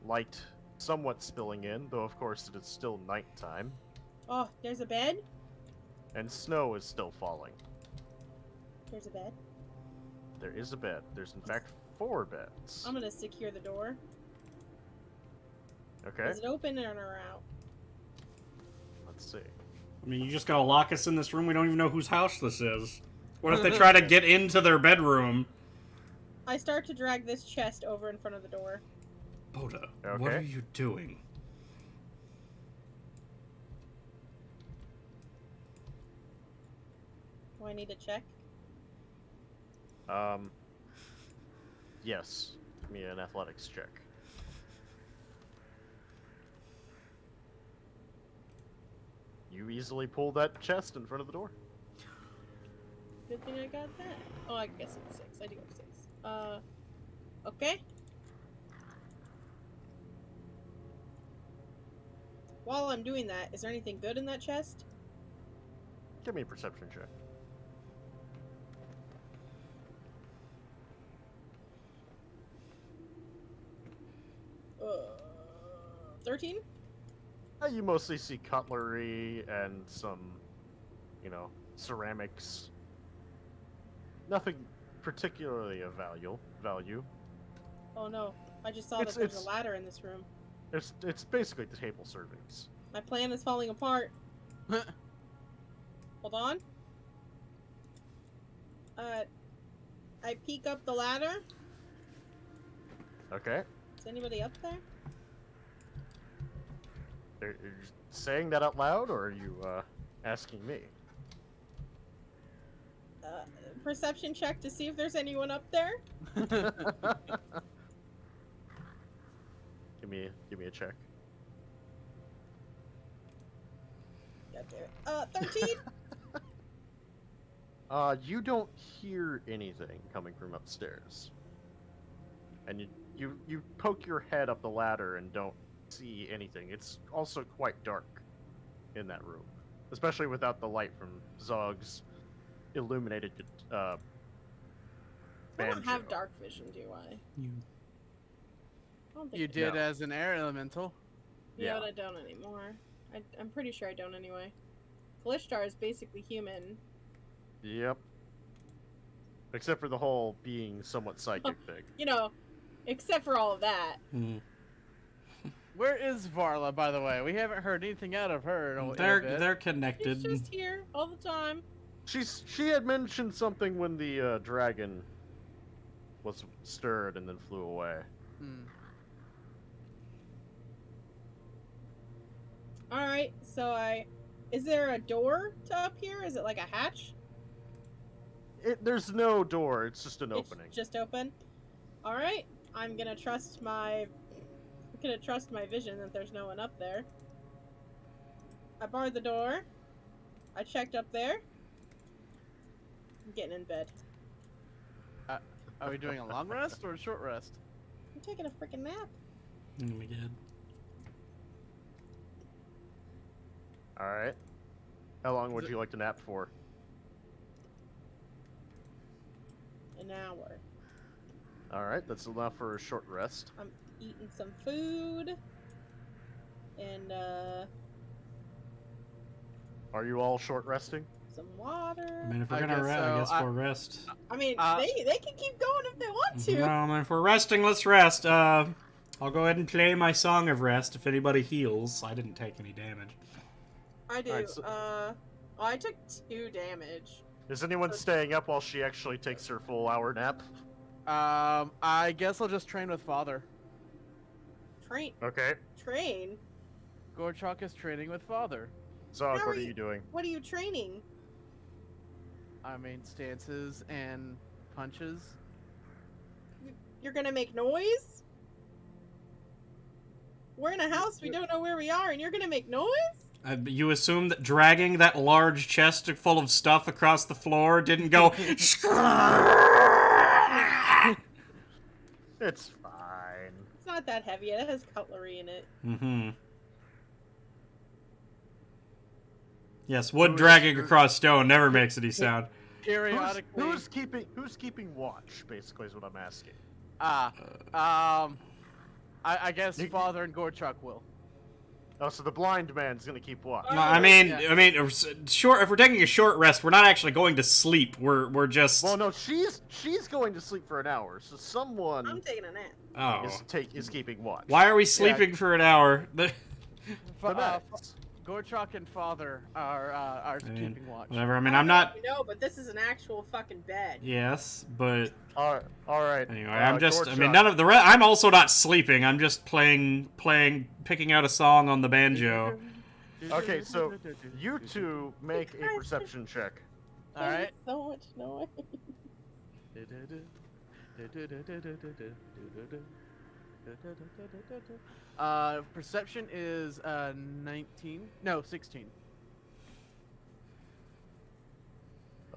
Light somewhat spilling in, though of course it is still nighttime. Oh, there's a bed? And snow is still falling. There's a bed. There is a bed. There's in fact 4 beds. I'm gonna secure the door. Okay. Is it open or out? Let's see. I mean, you just gotta lock us in this room. We don't even know whose house this is. What if they try to get into their bedroom? I start to drag this chest over in front of the door. Boda, Okay. what are you doing? Do I need to check? Yes. Give me an athletics check. You easily pull that chest in front of the door. Good thing I got that. Oh, I guess it's 6. I do have 6. Okay. While I'm doing that, is there anything good in that chest? Give me a perception check. Uh, 13? You mostly see cutlery and some, ceramics. Nothing particularly of value. Oh no, I just saw It's- that there's it's- a ladder in this room. It's basically the table servings. My plan is falling apart. Hold on. I peek up the ladder. Okay. Is anybody up there? Are you saying that out loud, or are you asking me? Perception check to see if there's anyone up there. Give me a check. God damn it. 13? You don't hear anything coming from upstairs. And you poke your head up the ladder and don't see anything. It's also quite dark in that room, especially without the light from Zog's illuminated I banjo. don't have dark vision, do I? You. I don't think You I did No. as an air elemental. Yeah, Yeah. but I don't anymore. I'm pretty sure I don't anyway. Kalishtar is basically human. Yep. Except for the whole being somewhat psychic thing. You know, except for all of that. Where is Varla, by the way? We haven't heard anything out of her. In a bit. They're She's connected. just here all the time. She had mentioned something when the dragon was stirred and then flew away. Hmm. Alright, so is there a door to up here? Is it like a hatch? There's no door. It's just an opening. It's just open? Alright, I'm gonna trust my vision that there's no one up there. I barred the door. I checked up there. I'm getting in bed. Are we doing a long rest or a short rest? I'm taking a freaking nap. Oh my god. All right. How long would you like to nap for? An hour. All right, that's enough for a short rest. I'm eating some food. And, Are you all short resting? some water. I mean, if we're I gonna guess rest, so. I guess we'll rest. I mean, Uh, they can keep going if they want to. Well, I mean, if we're resting, let's rest. I'll go ahead and play my song of rest if anybody heals. I didn't take any damage. I do. Alright, so- Well, I took 2 damage. Is anyone staying up while she actually takes her full hour nap? I guess I'll just train with Father. Train. Okay. Train? Gorchok is training with Father. Zog, How what are are you- you doing? What are you training? I mean, stances and punches. You're gonna make noise? We're in a house, we don't know where we are, and you're gonna make noise? You assume that dragging that large chest full of stuff across the floor didn't go. It's fine. It's not that heavy, it has cutlery in it. Mm-hmm. Yes, wood Who is- dragging who- across stone never makes any sound. Periodically. Who's keeping watch? Basically, is what I'm asking. I guess You- Father and Gorchuk will. Oh, so the blind man's gonna keep watch. Oh, No, I mean, yeah. short. If we're taking a short rest, we're not actually going to sleep. We're just. Well, no, she's going to sleep for an hour, so I'm someone taking a nap. Oh. is keeping watch. Why are we sleeping for an hour? The night. Gorchuk and Father are I mean, keeping watch. Whatever. I mean, I'm not. No, but this is an actual fucking bed. Yes, but All right. anyway, I'm just. I mean, Gorchuk. none of the. I'm also not sleeping. I'm just picking out a song on the banjo. Okay, so you two make a perception check. All right. So much noise. Perception is 19. No, 16.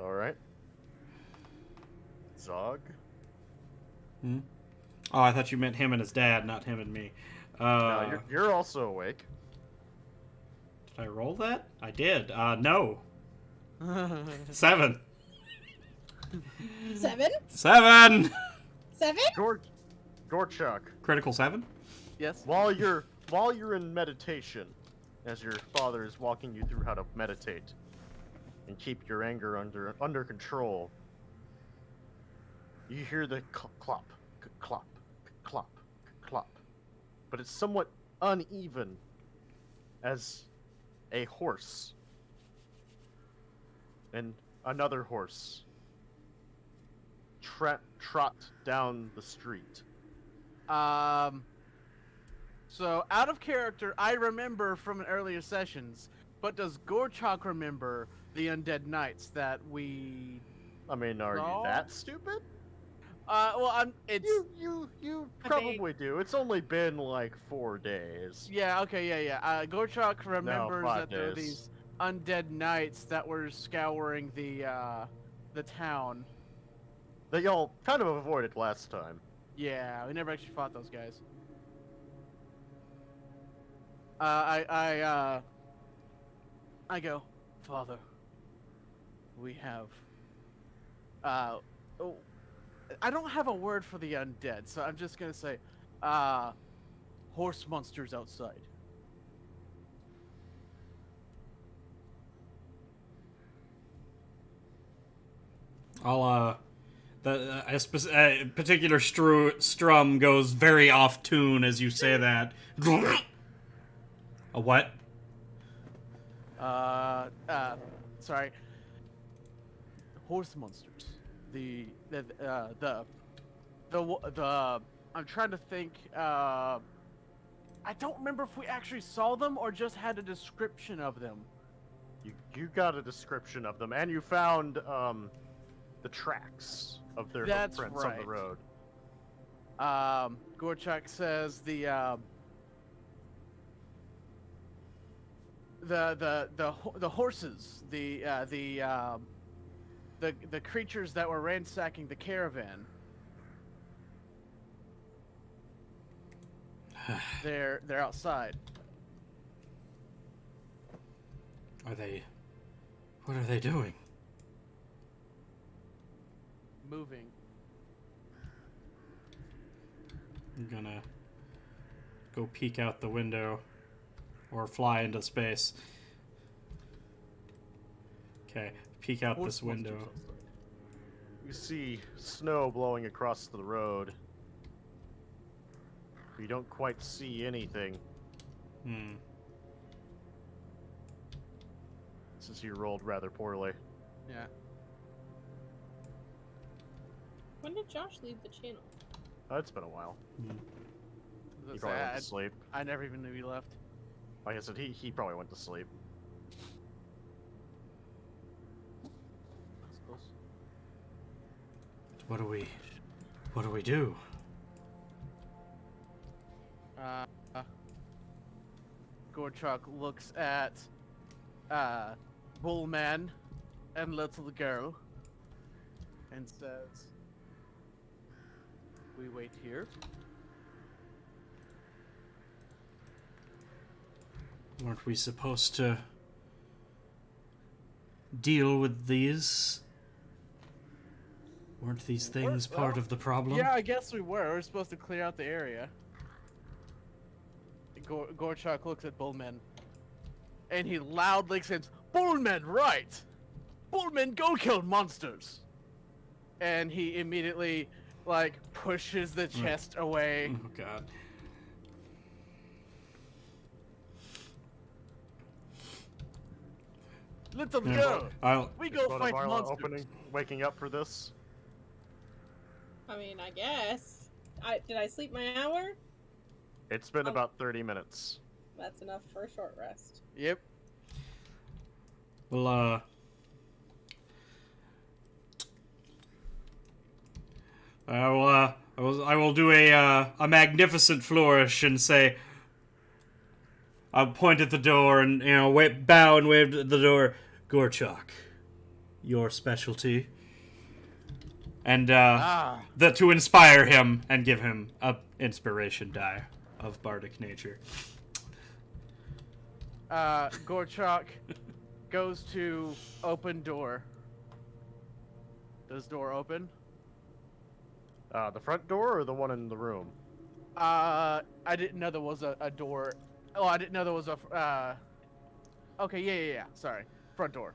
All right. Zog. Hmm? Oh, I thought you meant him and his dad, not him and me. No, you're also awake. Did I roll that? I did. No. 7. 7? 7. 7? Gorchuk. Critical 7. Yes. While you're in meditation, as your father is walking you through how to meditate and keep your anger under control, you hear the clop, clop, clop, clop, but it's somewhat uneven as a horse and another horse trot down the street. So out of character, I remember from an earlier sessions, but does Gorchok remember the undead knights that we? I mean, are No. you that stupid? Well, it's You I probably do. It's only been like 4 days. yeah, okay, yeah. Gorchok remembers 5 that there were days. these undead knights that were scouring the town. That y'all kind of avoided last time. Yeah, we never actually fought those guys. I go, Father. We have. Oh, I don't have a word for the undead, so I'm just gonna say, horse monsters outside. I'll a particular strum goes very off tune as you say that. A what? Sorry. Horse monsters. I'm trying to think. I don't remember if we actually saw them or just had a description of them. You got a description of them, and you found the tracks of their That's footprints on the right. road. Gorchak says the horses, the creatures that were ransacking the caravan. They're outside. Are they? What are they doing? Moving. I'm gonna go peek out the window or fly into space. Okay, peek out this window. You see snow blowing across the road. You don't quite see anything. Since you rolled rather poorly. Yeah. When did Josh leave the channel? Oh, it's been a while. He That's probably went to sad. sleep. I never even knew he left. Like I said, he probably went to sleep. That's close. What do we do? Gorchuk looks at Bullman and little girl and says, "We wait here." Weren't we supposed to deal with these? Weren't these things part of the problem? Yeah, I guess we were. We were supposed to clear out the area. Gorchuk looks at Bullman, and he loudly exclaims, "Bullman, right! Bullman, go kill monsters!" And he immediately, like, pushes the chest away. Oh god. Little Yeah, girl, we Is go fight Bonavarla monsters. waking up for this? I mean, I guess. Did I sleep my hour? It's been about 30 minutes. That's enough for a short rest. Yep. Well, I will do a magnificent flourish and say, I'll point at the door and, bow and wave at the door. Gorchuk, your specialty. And, to inspire him and give him a inspiration die of bardic nature. Gorchuk goes to open door. Does door open? The front door or the one in the room? I didn't know there was a door. Oh, I didn't know there was a. Okay, yeah. Sorry, front door.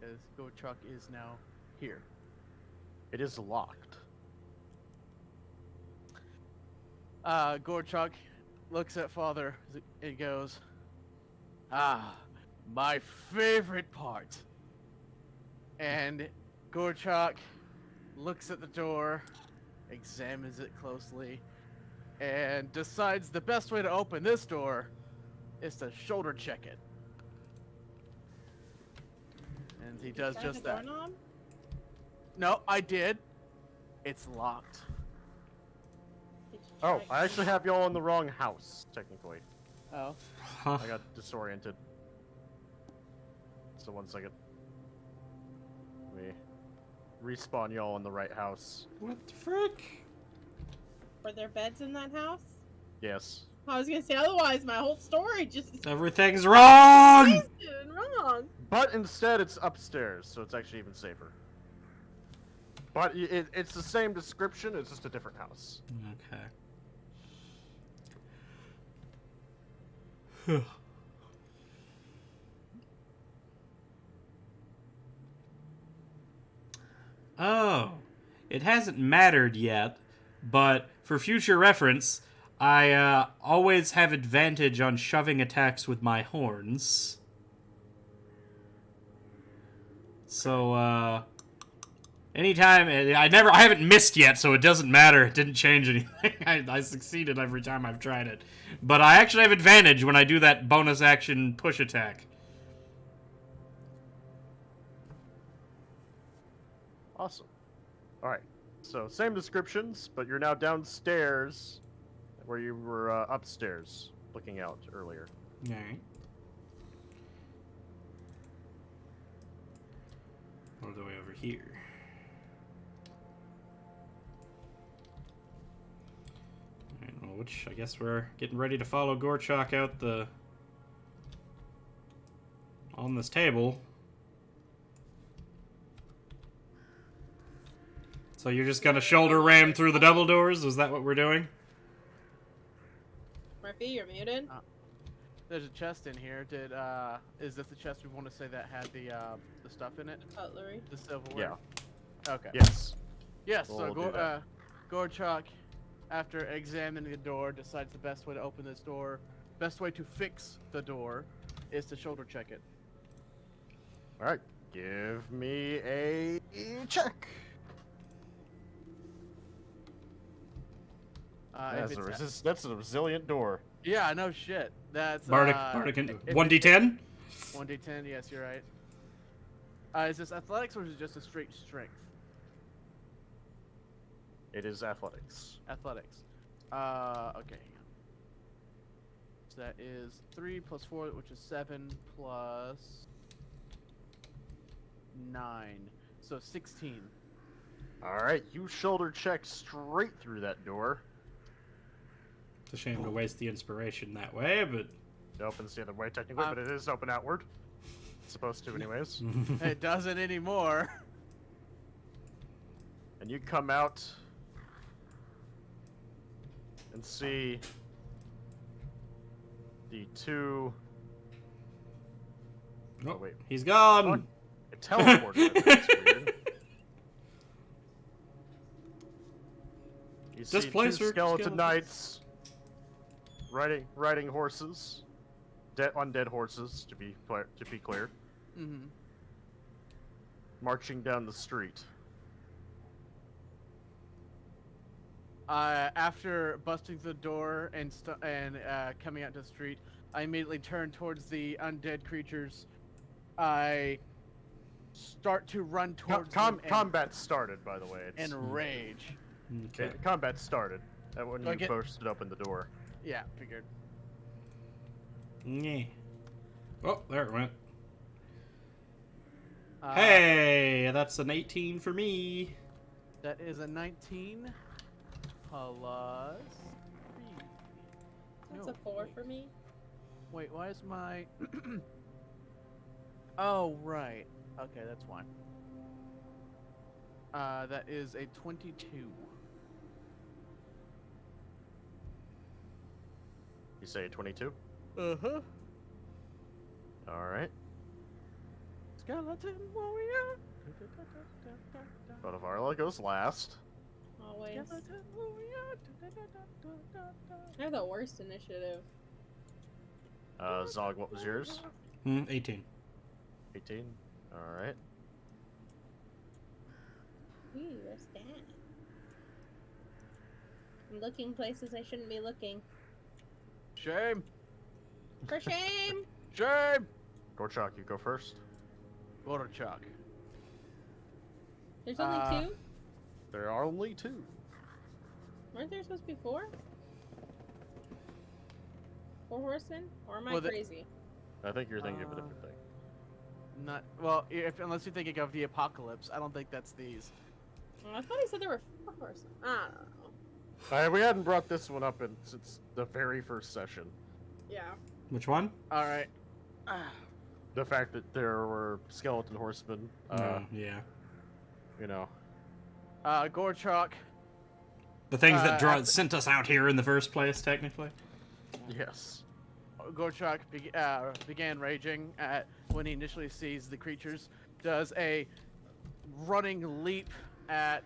As Gorchuk is now here. It is locked. Gorchuk looks at Father and goes, "Ah, my favorite part." And Gorchuk looks at the door, examines it closely, and decides the best way to open this door is to shoulder check it. And he does Try just the that. doorknob? No, I did. It's locked. Did you Oh, try- I actually have y'all in the wrong house, technically. Oh. Huh. I got disoriented. So 1 second. Let me respawn y'all in the right house. What the frick? Were there beds in that house? Yes. I was gonna say otherwise. My whole story just Everything's wrong! twisted and wrong. But instead, it's upstairs, so it's actually even safer. But it's the same description, it's just a different house. Okay. Oh, it hasn't mattered yet, but for future reference, I always have advantage on shoving attacks with my horns. So, anytime, I haven't missed yet, so it doesn't matter. It didn't change anything. I succeeded every time I've tried it. But I actually have advantage when I do that bonus action push attack. Awesome. Alright, so same descriptions, but you're now downstairs where you were upstairs looking out earlier. Alright. All the way over here. Alright, well, which I guess we're getting ready to follow Gorchak out the on this table. So you're just gonna shoulder ram through the double doors? Is that what we're doing? Murphy, you're muted. There's a chest in here. Is this the chest we want to say that had the stuff in it? Cutlery. The silverware? Yeah. Okay. Yes. Yes, We'll so do that. Gorchak, after examining the door, decides the best way to open this door, best way to fix the door, is to shoulder check it. All right. Give me a check. That's a resilient door. Yeah, no shit. That's Bardic if 1d10? 1d10, yes, you're right. Is this athletics or is it just a straight strength? It is athletics. Athletics. Okay. So that is 3 plus 4, which is 7 plus 9. So 16. All right, you shoulder check straight through that door. It's a shame to waste the inspiration that way, but... It opens the other way technically, but it is open outward. It's supposed to anyways. It doesn't anymore. And you come out and see the two... Oh, wait. he's gone! It teleported. That's weird. You see Displacer two skeleton skeletons. knights riding horses, undead horses to be clear, Mm-hmm. marching down the street. After busting the door and coming out to the street, I immediately turn towards the undead creatures. I start to run towards them Combat started, by the way. and rage. Okay. Combat started when Do I you get- bursted open the door. Yeah, figured. Yeah. Oh, there it went. Hey! Hey, that's an 18 for me. That is a 19 plus 3. That's No, a 4 wait. for me. Wait, why is my... Oh, right. Okay, that's fine. That is a 22. You say 22? Uh-huh. All right. Skeleton warrior. Botavarla goes last. Always. Skeleton warrior. I have the worst initiative. Zog, what was yours? 18. 18. All right. Ooh, what's that? I'm looking places I shouldn't be looking. Shame. For shame! Shame. Gorchak, you go first. Gorchak. There's only 2? There are only 2. Weren't there supposed to be 4? 4 horsemen? Or am I Well, crazy? I think you're thinking of a different thing. Not well. Unless you're thinking of the apocalypse, I don't think that's these. I thought he said there were 4 horsemen. I don't know. We hadn't brought this one up since the very first session. Yeah. Which one? All right. The fact that there were skeleton horsemen, Yeah. you know. Gorchak. The things that after- sent us out here in the first place, technically. Yes. Gorchak began raging when he initially sees the creatures. Does a running leap at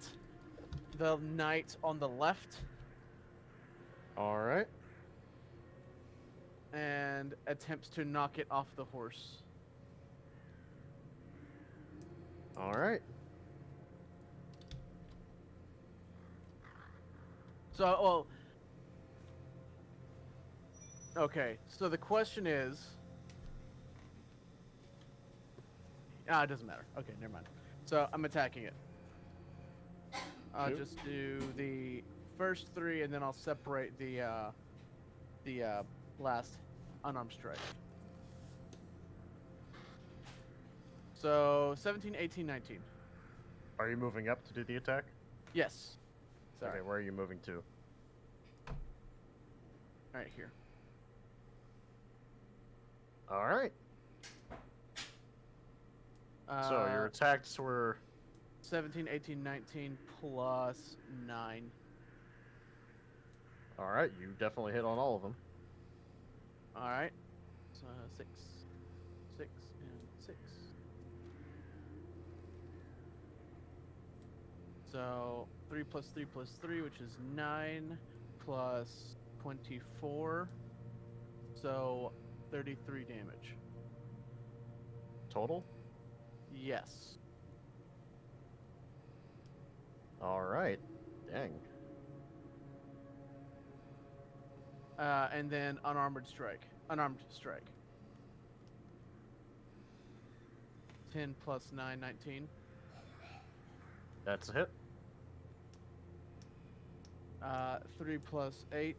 the knight on the left All right. and attempts to knock it off the horse. All right. So, well, okay. So the question is, it doesn't matter. Okay, never mind. So I'm attacking it. I'll Shoot. just do the first 3, and then I'll separate the last unarmed strike. So 17, 18, 19. Are you moving up to do the attack? Yes. Sorry. Okay, where are you moving to? Right here. All right. So your attacks were 17, 18, 19 plus 9. all right. You definitely hit on all of them. All right. So 6, 6, and 6. So 3 plus 3 plus 3, which is 9, plus 24. So 33 damage. Total? Yes. All right. Dang. And then unarmed strike. 10 plus 9, 19. That's a hit. 3 plus 8,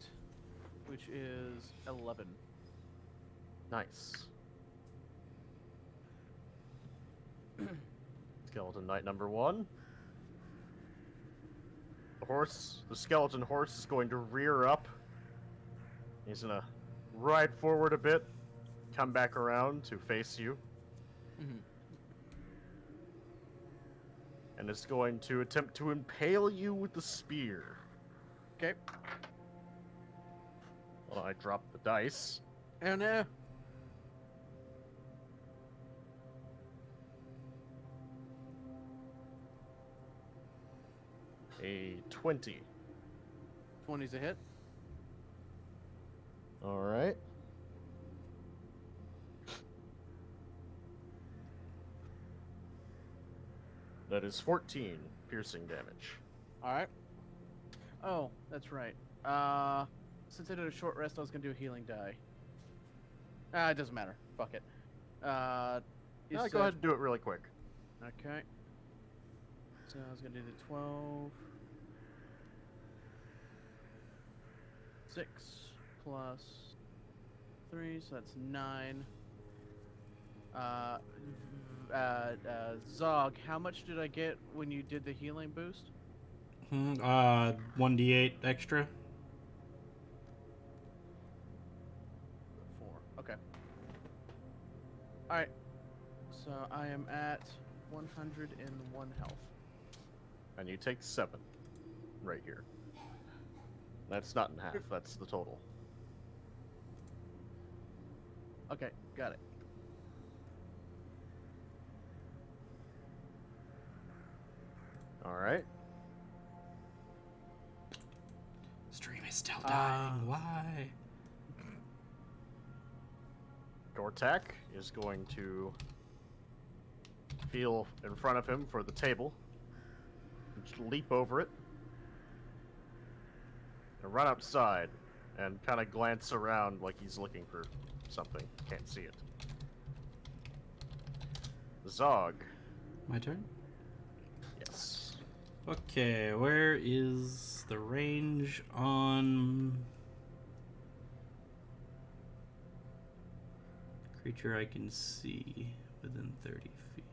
which is 11. Nice. Skeleton Knight number 1. The skeleton horse is going to rear up. He's gonna ride forward a bit, come back around to face you, Mm-hmm. and is going to attempt to impale you with the spear. Okay. Well, I dropped the dice. Oh no. A 20. 20's a hit. All right. That is 14 piercing damage. All right. Oh, that's right. Since I did a short rest, I was gonna do a healing die. It doesn't matter. Fuck it. You Yeah, said- go ahead and do it really quick. Okay. So I was gonna do the 12. 6 plus 3, so that's 9. Zog, how much did I get when you did the healing boost? 1d8 extra. 4. Okay. Alright. So I am at 101 health. And you take 7 right here. That's not in half, that's the total. Okay, got it. All right. Stream is still dying. Why? Gortak is going to feel in front of him for the table. Just leap over it. And run outside and kind of glance around like he's looking for something. Can't see it. Zog. My turn? Yes. Okay, where is the range on creature I can see within 30 feet?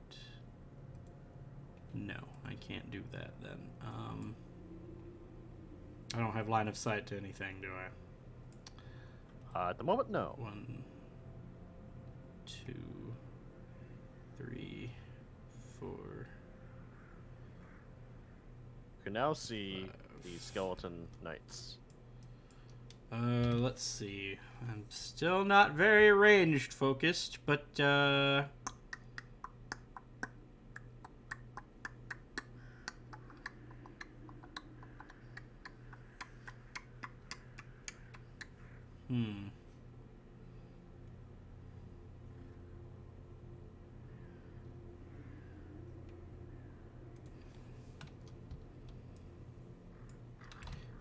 No, I can't do that then. I don't have line of sight to anything, do I? At the moment, no. 1, 2, 3, 4. You can now see the skeleton knights. Let's see. I'm still not very ranged focused, but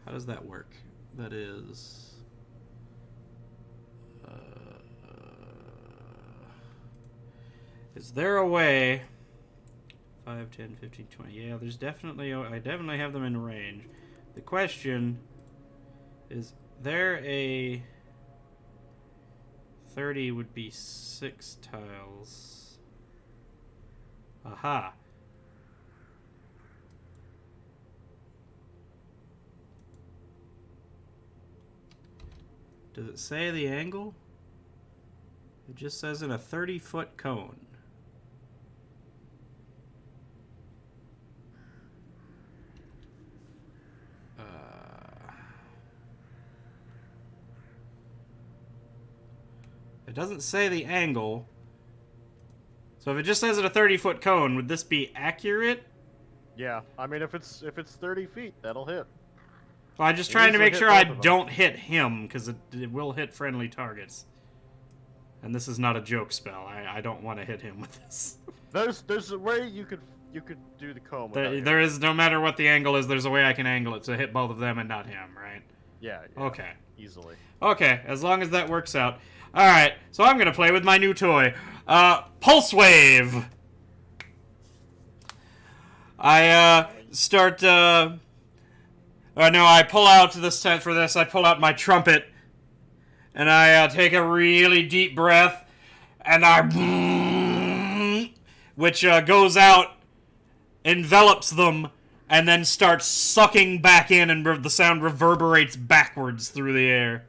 how does that work? That is... is there a way... 5, 10, 15, 20... Yeah, there's definitely... I definitely have them in range. The question is there a 30 would be 6 tiles. Aha. Does it say the angle? It just says in a 30-foot cone. It doesn't say the angle. So if it just says it a 30-foot cone, would this be accurate? Yeah, I mean, if it's 30 feet, that'll hit. Well, I'm just It trying to easily make hit sure I both of them. don't hit him, because it will hit friendly targets. And this is not a joke spell. I don't want to hit him with this. There's a way you could do the comb. without hitting. There is, no matter what the angle is, there's a way I can angle it to hit both of them and not him, right? Yeah. Okay. Easily. Okay, as long as that works out. Alright, so I'm gonna play with my new toy. Pulse Wave! I, start, no, I pull out this time for this, I pull out my trumpet. And I, take a really deep breath. And I... Which, goes out, envelops them, and then starts sucking back in, and the sound reverberates backwards through the air.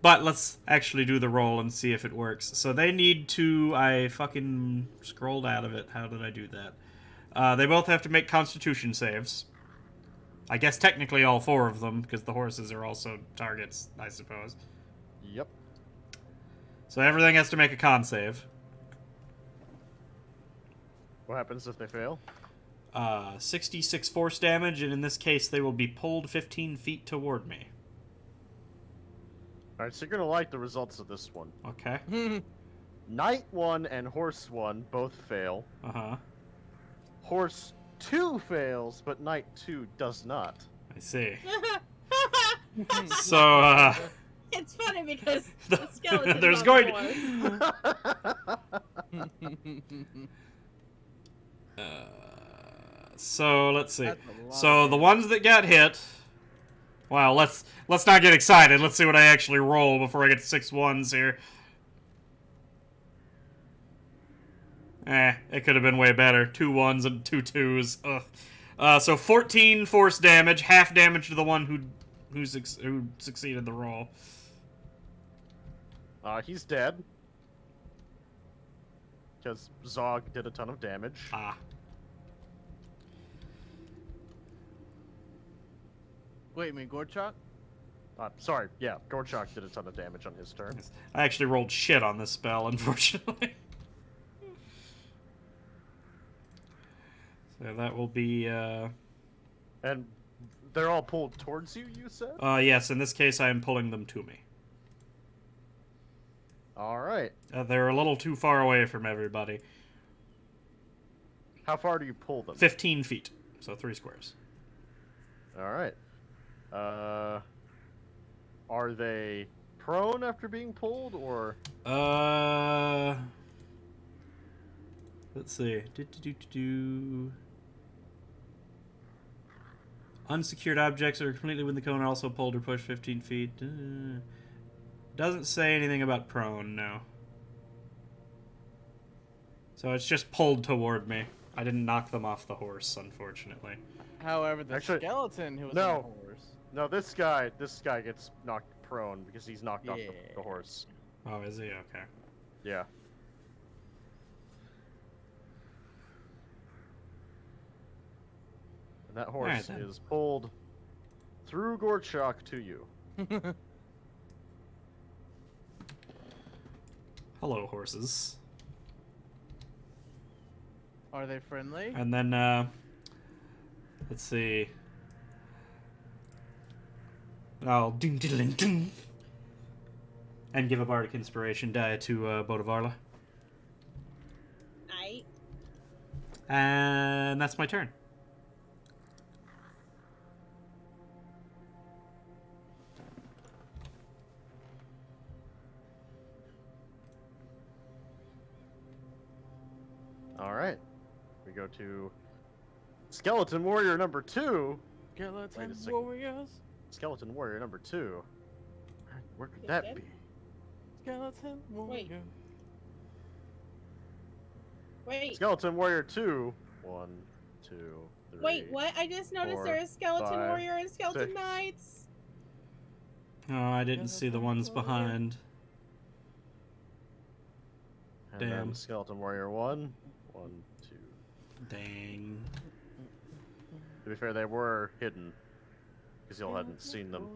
But let's actually do the roll and see if it works. So they need to... I fucking scrolled out of it. How did I do that? They both have to make Constitution saves. I guess technically all 4 of them, because the horses are also targets, I suppose. Yep. So everything has to make a con save. What happens if they fail? 66 force damage, and in this case they will be pulled 15 feet toward me. All right, so you're gonna like the results of this one. Okay. Knight 1 and Horse 1 both fail. Uh-huh. Horse 2 fails, but Knight 2 does not. I see. So, It's funny because the skeleton. there's going so let's see. So the ones that got hit. Wow, let's not get excited. Let's see what I actually roll before I get 6 ones here. It could have been way better. 2 1s and 2 2s. Ugh. So 14 force damage, half damage to the one who succeeded the roll. He's dead. Because Zog did a ton of damage. Ah. Wait, you mean Gorchak? Sorry, yeah, Gorchak did a ton of damage on his turn. I actually rolled shit on this spell, unfortunately. So that will be, And they're all pulled towards you, you said? yes, in this case I am pulling them to me. Alright. They're a little too far away from everybody. How far do you pull them? 15 feet, so 3 squares. Alright. Are they prone after being pulled, or... Let's see. Unsecured objects are completely within the cone are also pulled or pushed 15 feet. Doesn't say anything about prone, no. So it's just pulled toward me. I didn't knock them off the horse, unfortunately. However, the Actually, skeleton who was no. on the horse. No, this guy gets knocked prone because he's knocked off Yeah. the horse. Oh, is he? Okay. Yeah. And that horse Alright, then. is pulled through Gorchak to you. Hello, horses. Are they friendly? And then, let's see. I'll ding diddling ding. And give a bardic inspiration die to Bodavarla. Night. And that's my turn. Alright. We go to Skeleton Warrior number 2. Skeleton second. warriors. Skeleton Warrior number 2. Where could He's that dead? be? Skeleton warrior. Wait. Skeleton Warrior 2. 1, 2, 3. Wait, what? I just noticed 4, there is Skeleton 5, Warrior and Skeleton 6. Knights. Oh, I didn't see the ones behind. And Damn. then Skeleton Warrior 1. 1, 2. Dang. To be fair, they were hidden. Because y'all hadn't seen them.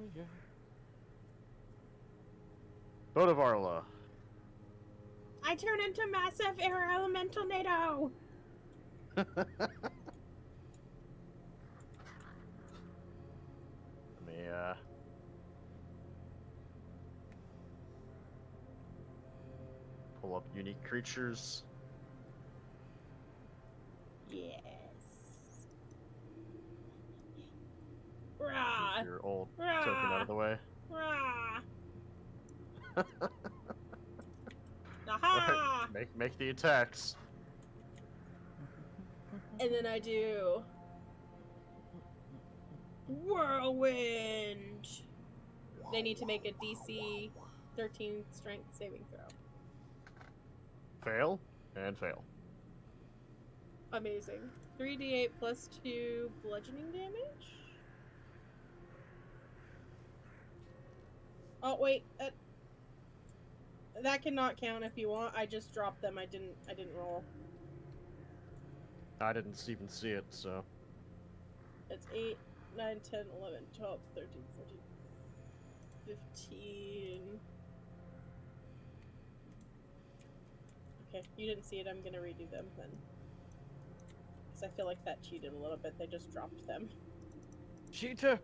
Bodavarla. I turn into massive air elemental NATO. Let me, pull up unique creatures. Yes. Rah. Keep your old token out of the way. Rah. Alright, Aha! make the attacks. And then I do whirlwind. They need to make a DC 13 strength saving throw. Fail and fail. Amazing. 3d8 plus 2 bludgeoning damage. Oh wait, that cannot count if you want. I just dropped them. I didn't roll. I didn't even see it, so. It's 8, 9, 10, 11, 12, 13, 14, 15. Okay, you didn't see it. I'm gonna redo them then. Because I feel like that cheated a little bit. They just dropped them. Cheater.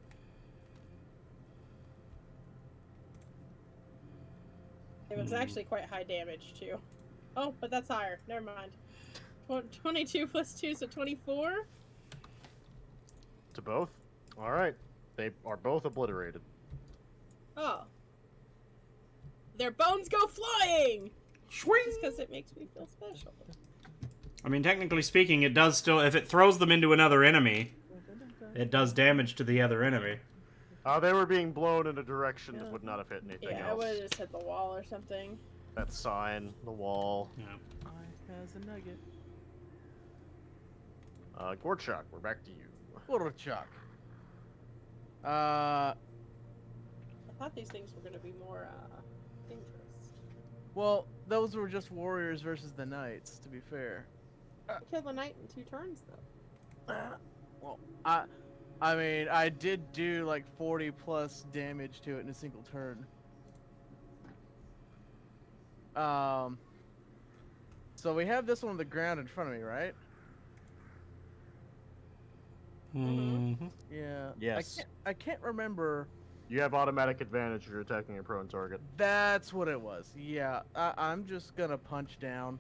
It was actually quite high damage too. Oh, but that's higher. Never mind. 22 plus 2, so 24? To both? Alright. They are both obliterated. Oh. Their bones go flying! Swing! Just because it makes me feel special. I mean, technically speaking, it does still... If it throws them into another enemy, it does damage to the other enemy. They were being blown in a direction that would not have hit anything Yeah, I else. would have just hit the wall or something. That sign, the wall. Yeah. I has a nugget. Gorchak, we're back to you. Gorchak. I thought these things were going to be more, dangerous. Well, those were just warriors versus the knights, to be fair. I killed the knight in 2 turns, though. Well, I mean, I did do like 40 plus damage to it in a single turn. So we have this one on the ground in front of me, right? Mm-hmm. Yeah. Yes. I can't remember. You have automatic advantage if you're attacking a prone target. That's what it was. Yeah, I'm just gonna punch down.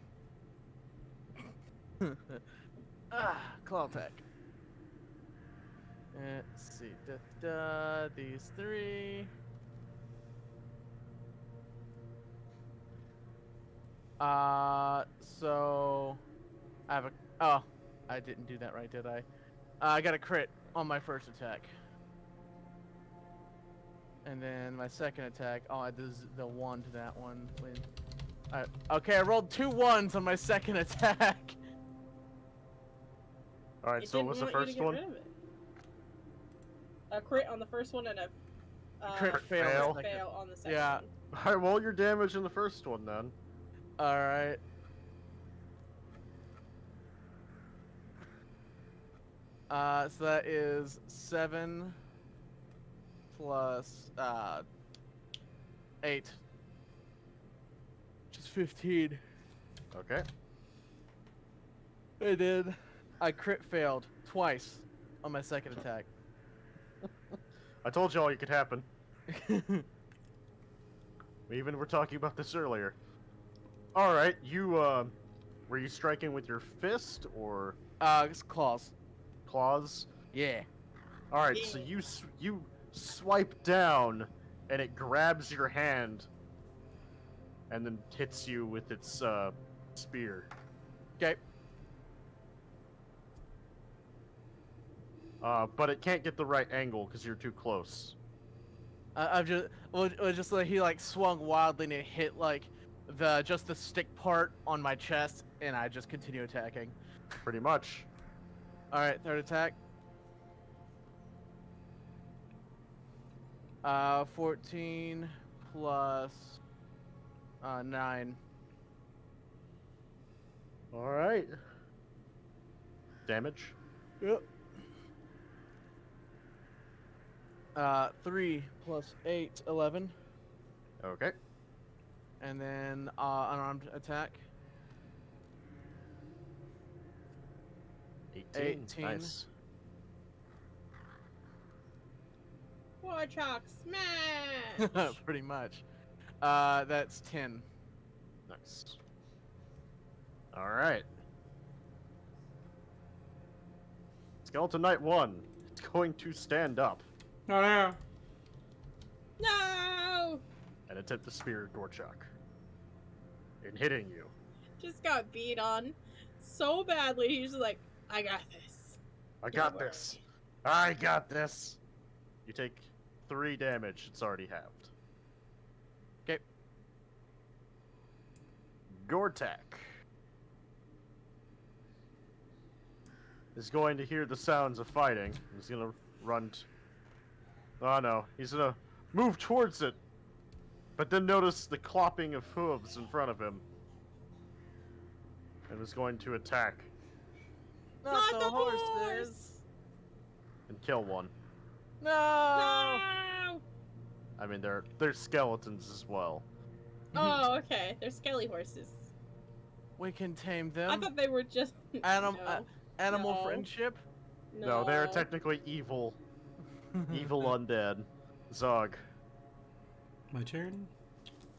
Claw attack. Let's see. These 3. So I have a. Oh, I didn't do that right, did I? I got a crit on my first attack. And then my second attack, oh, I did the 1 to that one. Okay, I rolled 2 1s on my second attack. Alright, It so didn't what's the want you to first get one? rid of it. A crit on the first one and a Crit fail. fail on the second Yeah. one. Alright, roll your damage in the first one then. Alright. So that is 7 plus 8. Which is 15. Okay. I did. I crit failed twice on my second attack. I told y'all it could happen. We even were talking about this earlier. Alright, you, were you striking with your fist or It's claws. claws? Yeah. Alright, so you swipe down, and it grabs your hand, and then hits you with its, spear. Okay. But it can't get the right angle because you're too close. I've just, well, just like he like swung wildly and it hit like just the stick part on my chest, and I just continue attacking. Pretty much. All right, third attack. 14 plus 9. All right. Damage. Yep. 3 plus 8, 11. Okay. And then unarmed attack. 18. 18. Nice. Warchalk smash! Pretty much. That's 10. Nice. All right. Skeleton Knight 1 is going to stand up Oh no. No! and attempt to spear Gorchak. In hitting you. Just got beat on so badly. He's just like, I got this. I got this. I got this. You take 3 damage. It's already halved. Okay. Gortak is going to hear the sounds of fighting. He's gonna run. Oh no, he's gonna move towards it, but then notice the clopping of hooves in front of him, and is going to attack Not the horse! and kill one. No! No! I mean, they're skeletons as well. Oh, okay. They're skelly horses. We can tame I them. thought they were just Animal No. friendship. No, they're technically evil, evil undead. Zog. My turn?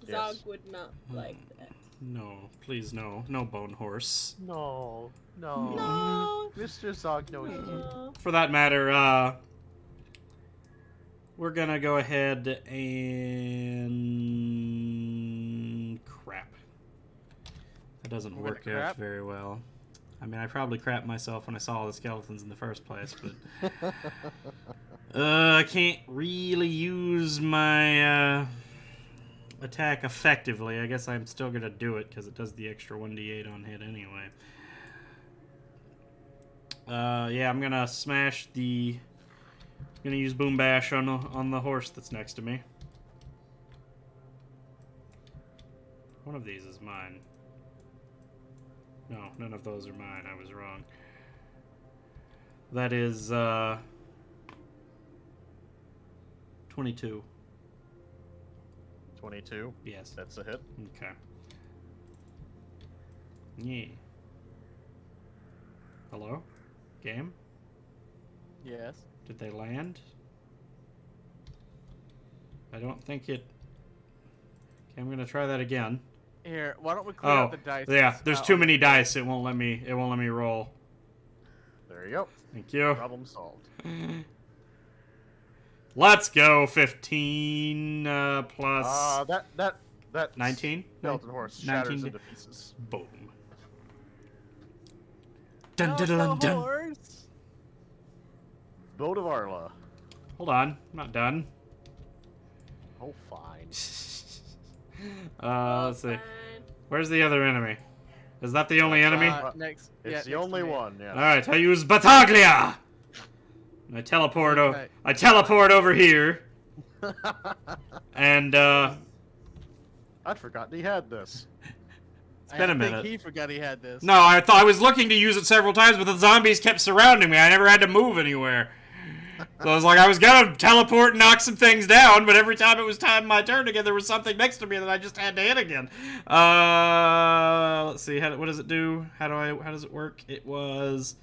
Zog Yes. would not like that. No, please no. No bone horse. No, No! Mr. Zog, no. No. For that matter, we're gonna go ahead and crap. That doesn't We're gonna work out crap? very well. I mean, I probably crapped myself when I saw all the skeletons in the first place, but I can't really use my attack effectively. I guess I'm still gonna do it because it does the extra 1d8 on hit anyway. Yeah, I'm gonna smash the. I'm gonna use Boom Bash on the horse that's next to me. One of these is mine. No, none of those are mine. I was wrong. That is 22. 22. Yes. That's a hit. Okay. Yeah. Hello? Game? Yes. Did they land? I don't think it... Okay, I'm gonna try that again. Here, why don't we clear Oh, out the dice? yeah, there's too many dice. It won't let me roll. There you go. Thank you. Problem solved. Let's go. 15 plus That 19. skeleton horse 19. shatters into pieces. Boom. Dun Not dun the dun dun. horse. Boat of Arla. Hold on, I'm not done. Oh, fine. Let's see. Where's the other enemy? Is that the only enemy? Next. It's yeah, the next only to me. one, yeah. All right, I use Battaglia. And I teleport. Okay. I teleport over here. And I'd forgotten he had this. it's been a I think minute. he forgot he had this. No, I thought I was looking to use it several times, but the zombies kept surrounding me. I never had to move anywhere. So I was like, I was gonna teleport and knock some things down, but every time it was my turn again, there was something next to me that I just had to hit again. Let's see, what does it do? How does it work? It was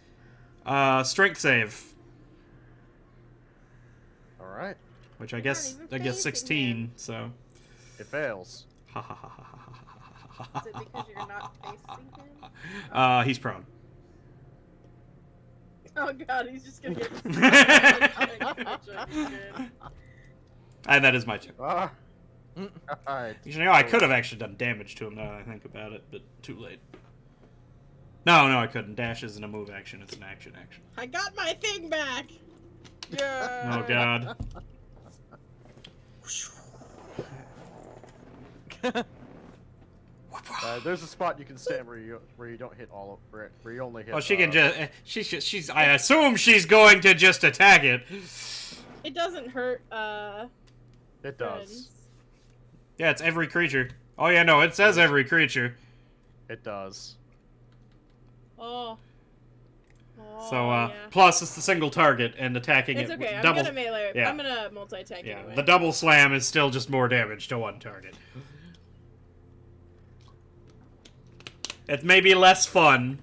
strength save, All right. which I guess 16. So. It fails. Is it because you're not facing him? He's prone. Oh god, he's just gonna get. And that is my turn. All right. You know, I could have actually done damage to him now that I think about it, but too late. No, I couldn't. Dash isn't a move action, it's an action. I got my thing back! Yeah. Oh god. There's a spot you can stand where you don't hit all of where you only hit. Oh, she can just. She's. I assume she's going to just attack it. It doesn't hurt. It does. Friends. Yeah, it's every creature. Oh yeah, no, it says every creature. It does. Oh. So yeah. plus it's the single target and attacking It's it. okay. I'm Double, gonna melee. yeah. I'm gonna multi-attack yeah, anyway. the double slam is still just more damage to one target. It's maybe less fun.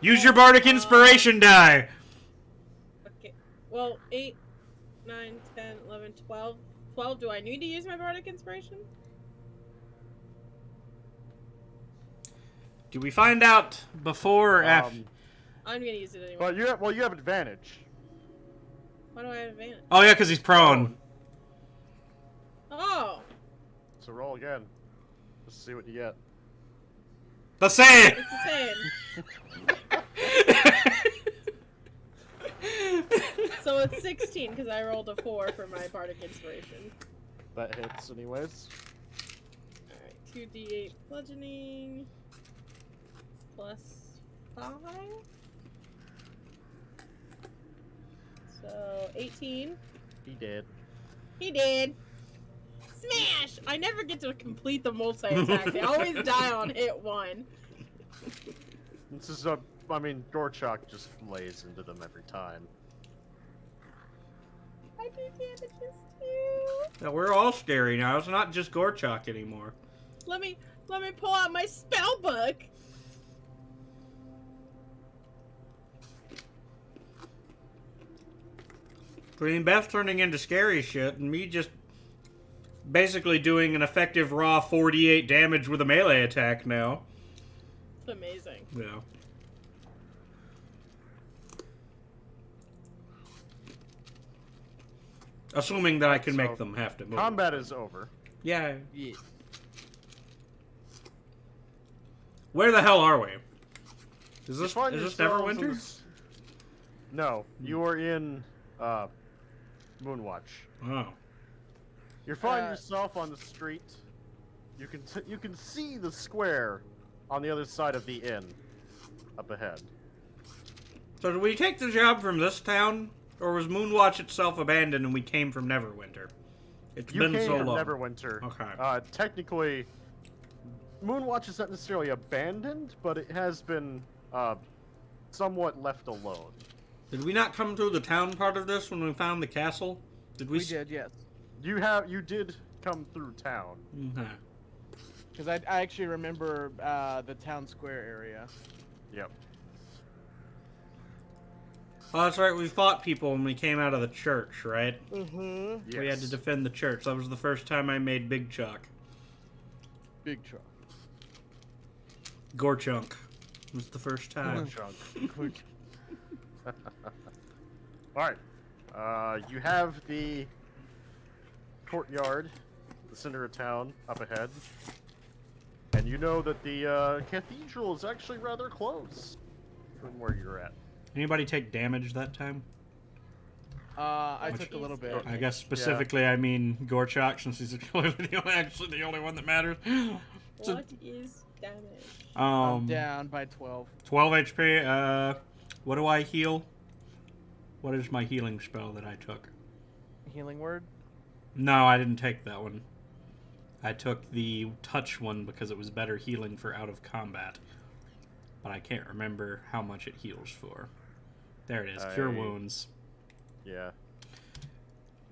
Use your bardic inspiration die. Okay. Well, 8, 9, 10, 11, 12. 12. Do I need to use my bardic inspiration? Do we find out before or after? I'm gonna use it anyway. But you have advantage. Why do I have advantage? Oh yeah, because he's prone. Oh. So roll again. Let's see what you get. The same. It's the same. So it's 16 because I rolled a 4 for my bardic inspiration. That hits anyways. Alright, 2d8 bludgeoning plus 5. So 18. He did. He did. Smash! I never get to complete the multi-attack. They always die on hit 1. This is Gorchak just lays into them every time. I do damages too. Now, we're all scary now. It's not just Gorchak anymore. Let me pull out my spell book. I mean, Beth's turning into scary shit, and me just basically doing an effective raw 48 damage with a melee attack now. It's amazing. Yeah. Assuming that I can make them have to move. Combat is over. Yeah. Yeah. Where the hell are we? Is You this find Neverwinter? yourselves in this- No, you are in Moonwatch. Oh. You find yourself on the street. You can see the square on the other side of the inn up ahead. So did we take the job from this town? Or was Moonwatch itself abandoned and we came from Neverwinter? It's You been came so from long. Neverwinter. Okay. Technically, Moonwatch is not necessarily abandoned, but it has been somewhat left alone. Did we not come through the town part of this when we found the castle? Did we? We did, yes. You did come through town. Okay. Because I actually remember the town square area. Yep. Oh, that's right. We fought people when we came out of the church, right? Mm-hmm. Yes. We had to defend the church. That was the first time I made Big Chuck. Big truck. Gorchunk. It was the first time. Chunk. Alright. You have the courtyard, the center of town, up ahead. And you know that the cathedral is actually rather close from where you're at. Anybody take damage that time? I took a little bit. I guess specifically I mean Gorchak, since he's clearly the only one that matters. So, What is damage? I'm down by 12. 12 HP. What do I heal? What is my healing spell that I took? Healing word? No, I didn't take that one. I took the touch one because it was better healing for out of combat. But I can't remember how much it heals for. There it is. Cure wounds. Yeah.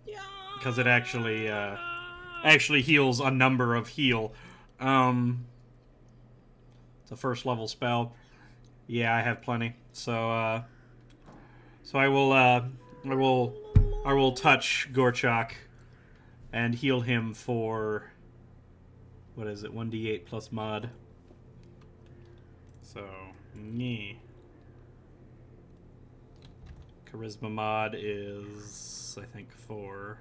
Yeah. Because it actually heals a number of heal. It's a first level spell. Yeah, I have plenty. So I will touch Gorchak and heal him for, what is it? 1d8 plus mod. So, nee. Charisma mod is, I think, 4.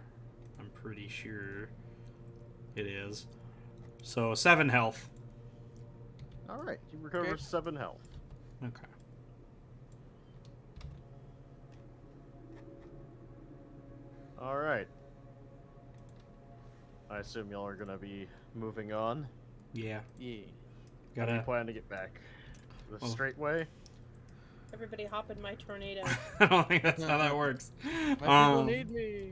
I'm pretty sure it is. So, 7 health. Alright, you recover Okay. 7 health. Okay. Alright. I assume y'all are gonna be moving on. Yeah. Yeah. How do you Gotta. plan to get back? The Well- straight way? Everybody hop in my tornado. I don't think that's how that works. My people Um, need me.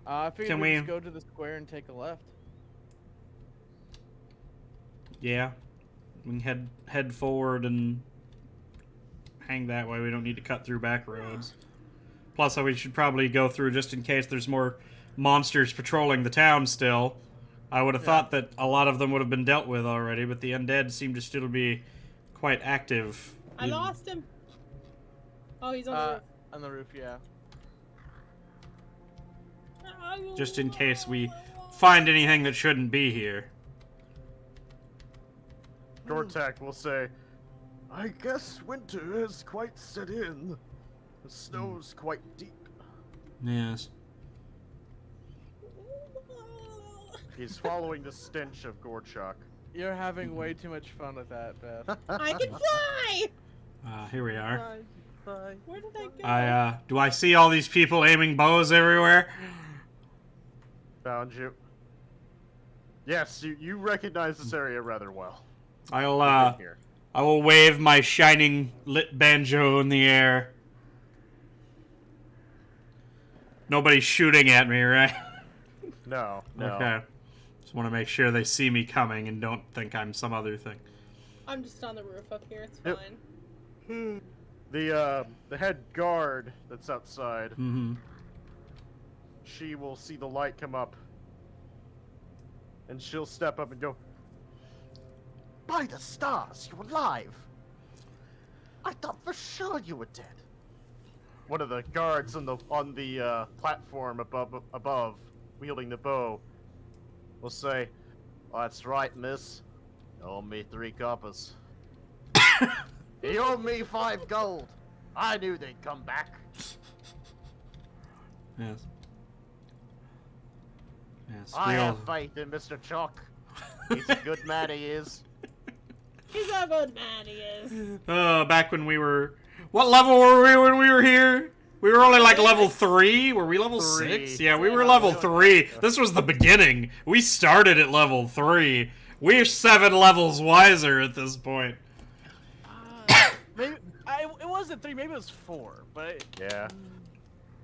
I figured Can we we- just go to the square and take a left. Yeah. We can head forward and hang that way. We don't need to cut through back roads. Plus, we should probably go through just in case there's more monsters patrolling the town still. I would have thought that a lot of them would have been dealt with already, but the undead seem to still be quite active. I lost him. Oh, he's on the roof. On the roof, yeah. Just in case we find anything that shouldn't be here. Gortak will say, I guess winter has quite set in. The snow's quite deep. Yes. He's following the stench of Gorchak. You're having way too much fun with that, Beth. I can fly! Here we are. Bye. Where did I go? Do I see all these people aiming bows everywhere? Found you. Yes, you recognize this area rather well. I'll, You've been here. I will wave my shining lit banjo in the air. Nobody's shooting at me, right? No. Okay. Just want to make sure they see me coming and don't think I'm some other thing. I'm just on the roof up here. It's Yep. fine. The head guard that's outside, Mm-hmm. she will see the light come up, and she'll step up and go, by the stars, you're alive! I thought for sure you were dead. One of the guards on the platform above, wielding the bow, will say, "Oh, that's right, miss. You owe me 3 coppers. You owe me 5 gold. I knew they'd come back." Yes. Yes. I we all- have faith in Mr. Chalk. He's a good man, he is. He's a good man, he is. Back when we were... What level were we when we were here? We were only like level 3? Were we level 3. 6? Yeah, we were level 3. This was the beginning. We started at level 3. We're 7 levels wiser at this point. Maybe it wasn't 3. Maybe it was 4. But Yeah.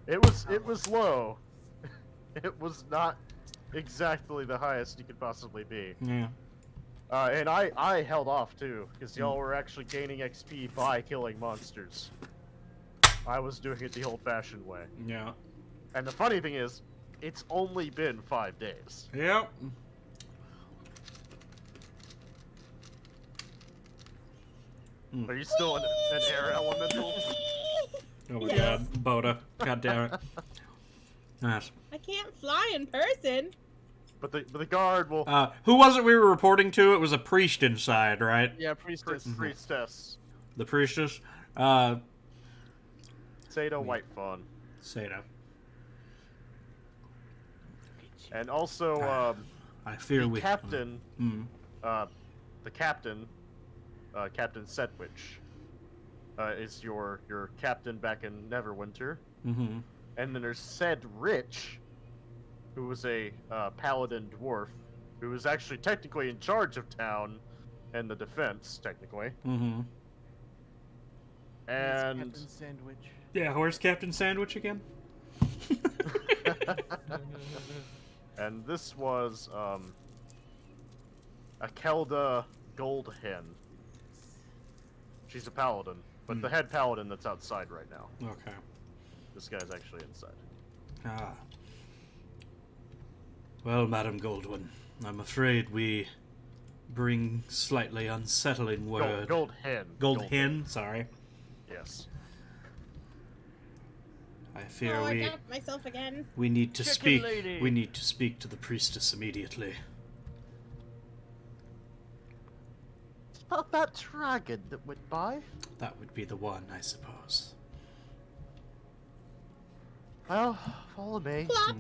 It was low. It was not exactly the highest you could possibly be. Yeah. And I held off too, because y'all were actually gaining XP by killing monsters. I was doing it the old-fashioned way. Yeah. And the funny thing is, it's only been 5 days. Yep. Are you still an air elemental? Oh my Yes. god. Boda. God damn it. Yes. I can't fly in person. But the guard will Who was it we were reporting to? It was a priest inside, right? yeah, priestess. priestess The priestess? Seda Whitefawn. Seda. And also I fear the we... captain, Hmm. Captain Sedwich, is your captain back in Neverwinter. Mm-hmm. And then there's Ced Rich, who was a paladin dwarf, who was actually technically in charge of town and the defense, technically. Mm-hmm. And Captain Sandwich. Yeah, where's Captain Sandwich again? and this was Akelda Goldhen. She's a paladin, but the head paladin that's outside right now. Okay. This guy's actually inside. Ah. Well, Madam Goldwyn, I'm afraid we bring slightly unsettling word. Goldhen. Goldhen, sorry. Yes. I fear Oh, I got myself again. we need to Chicken speak. lady. We need to speak to the priestess immediately. It's about that dragon that went by. That would be the one, I suppose. Well, follow me. Plop.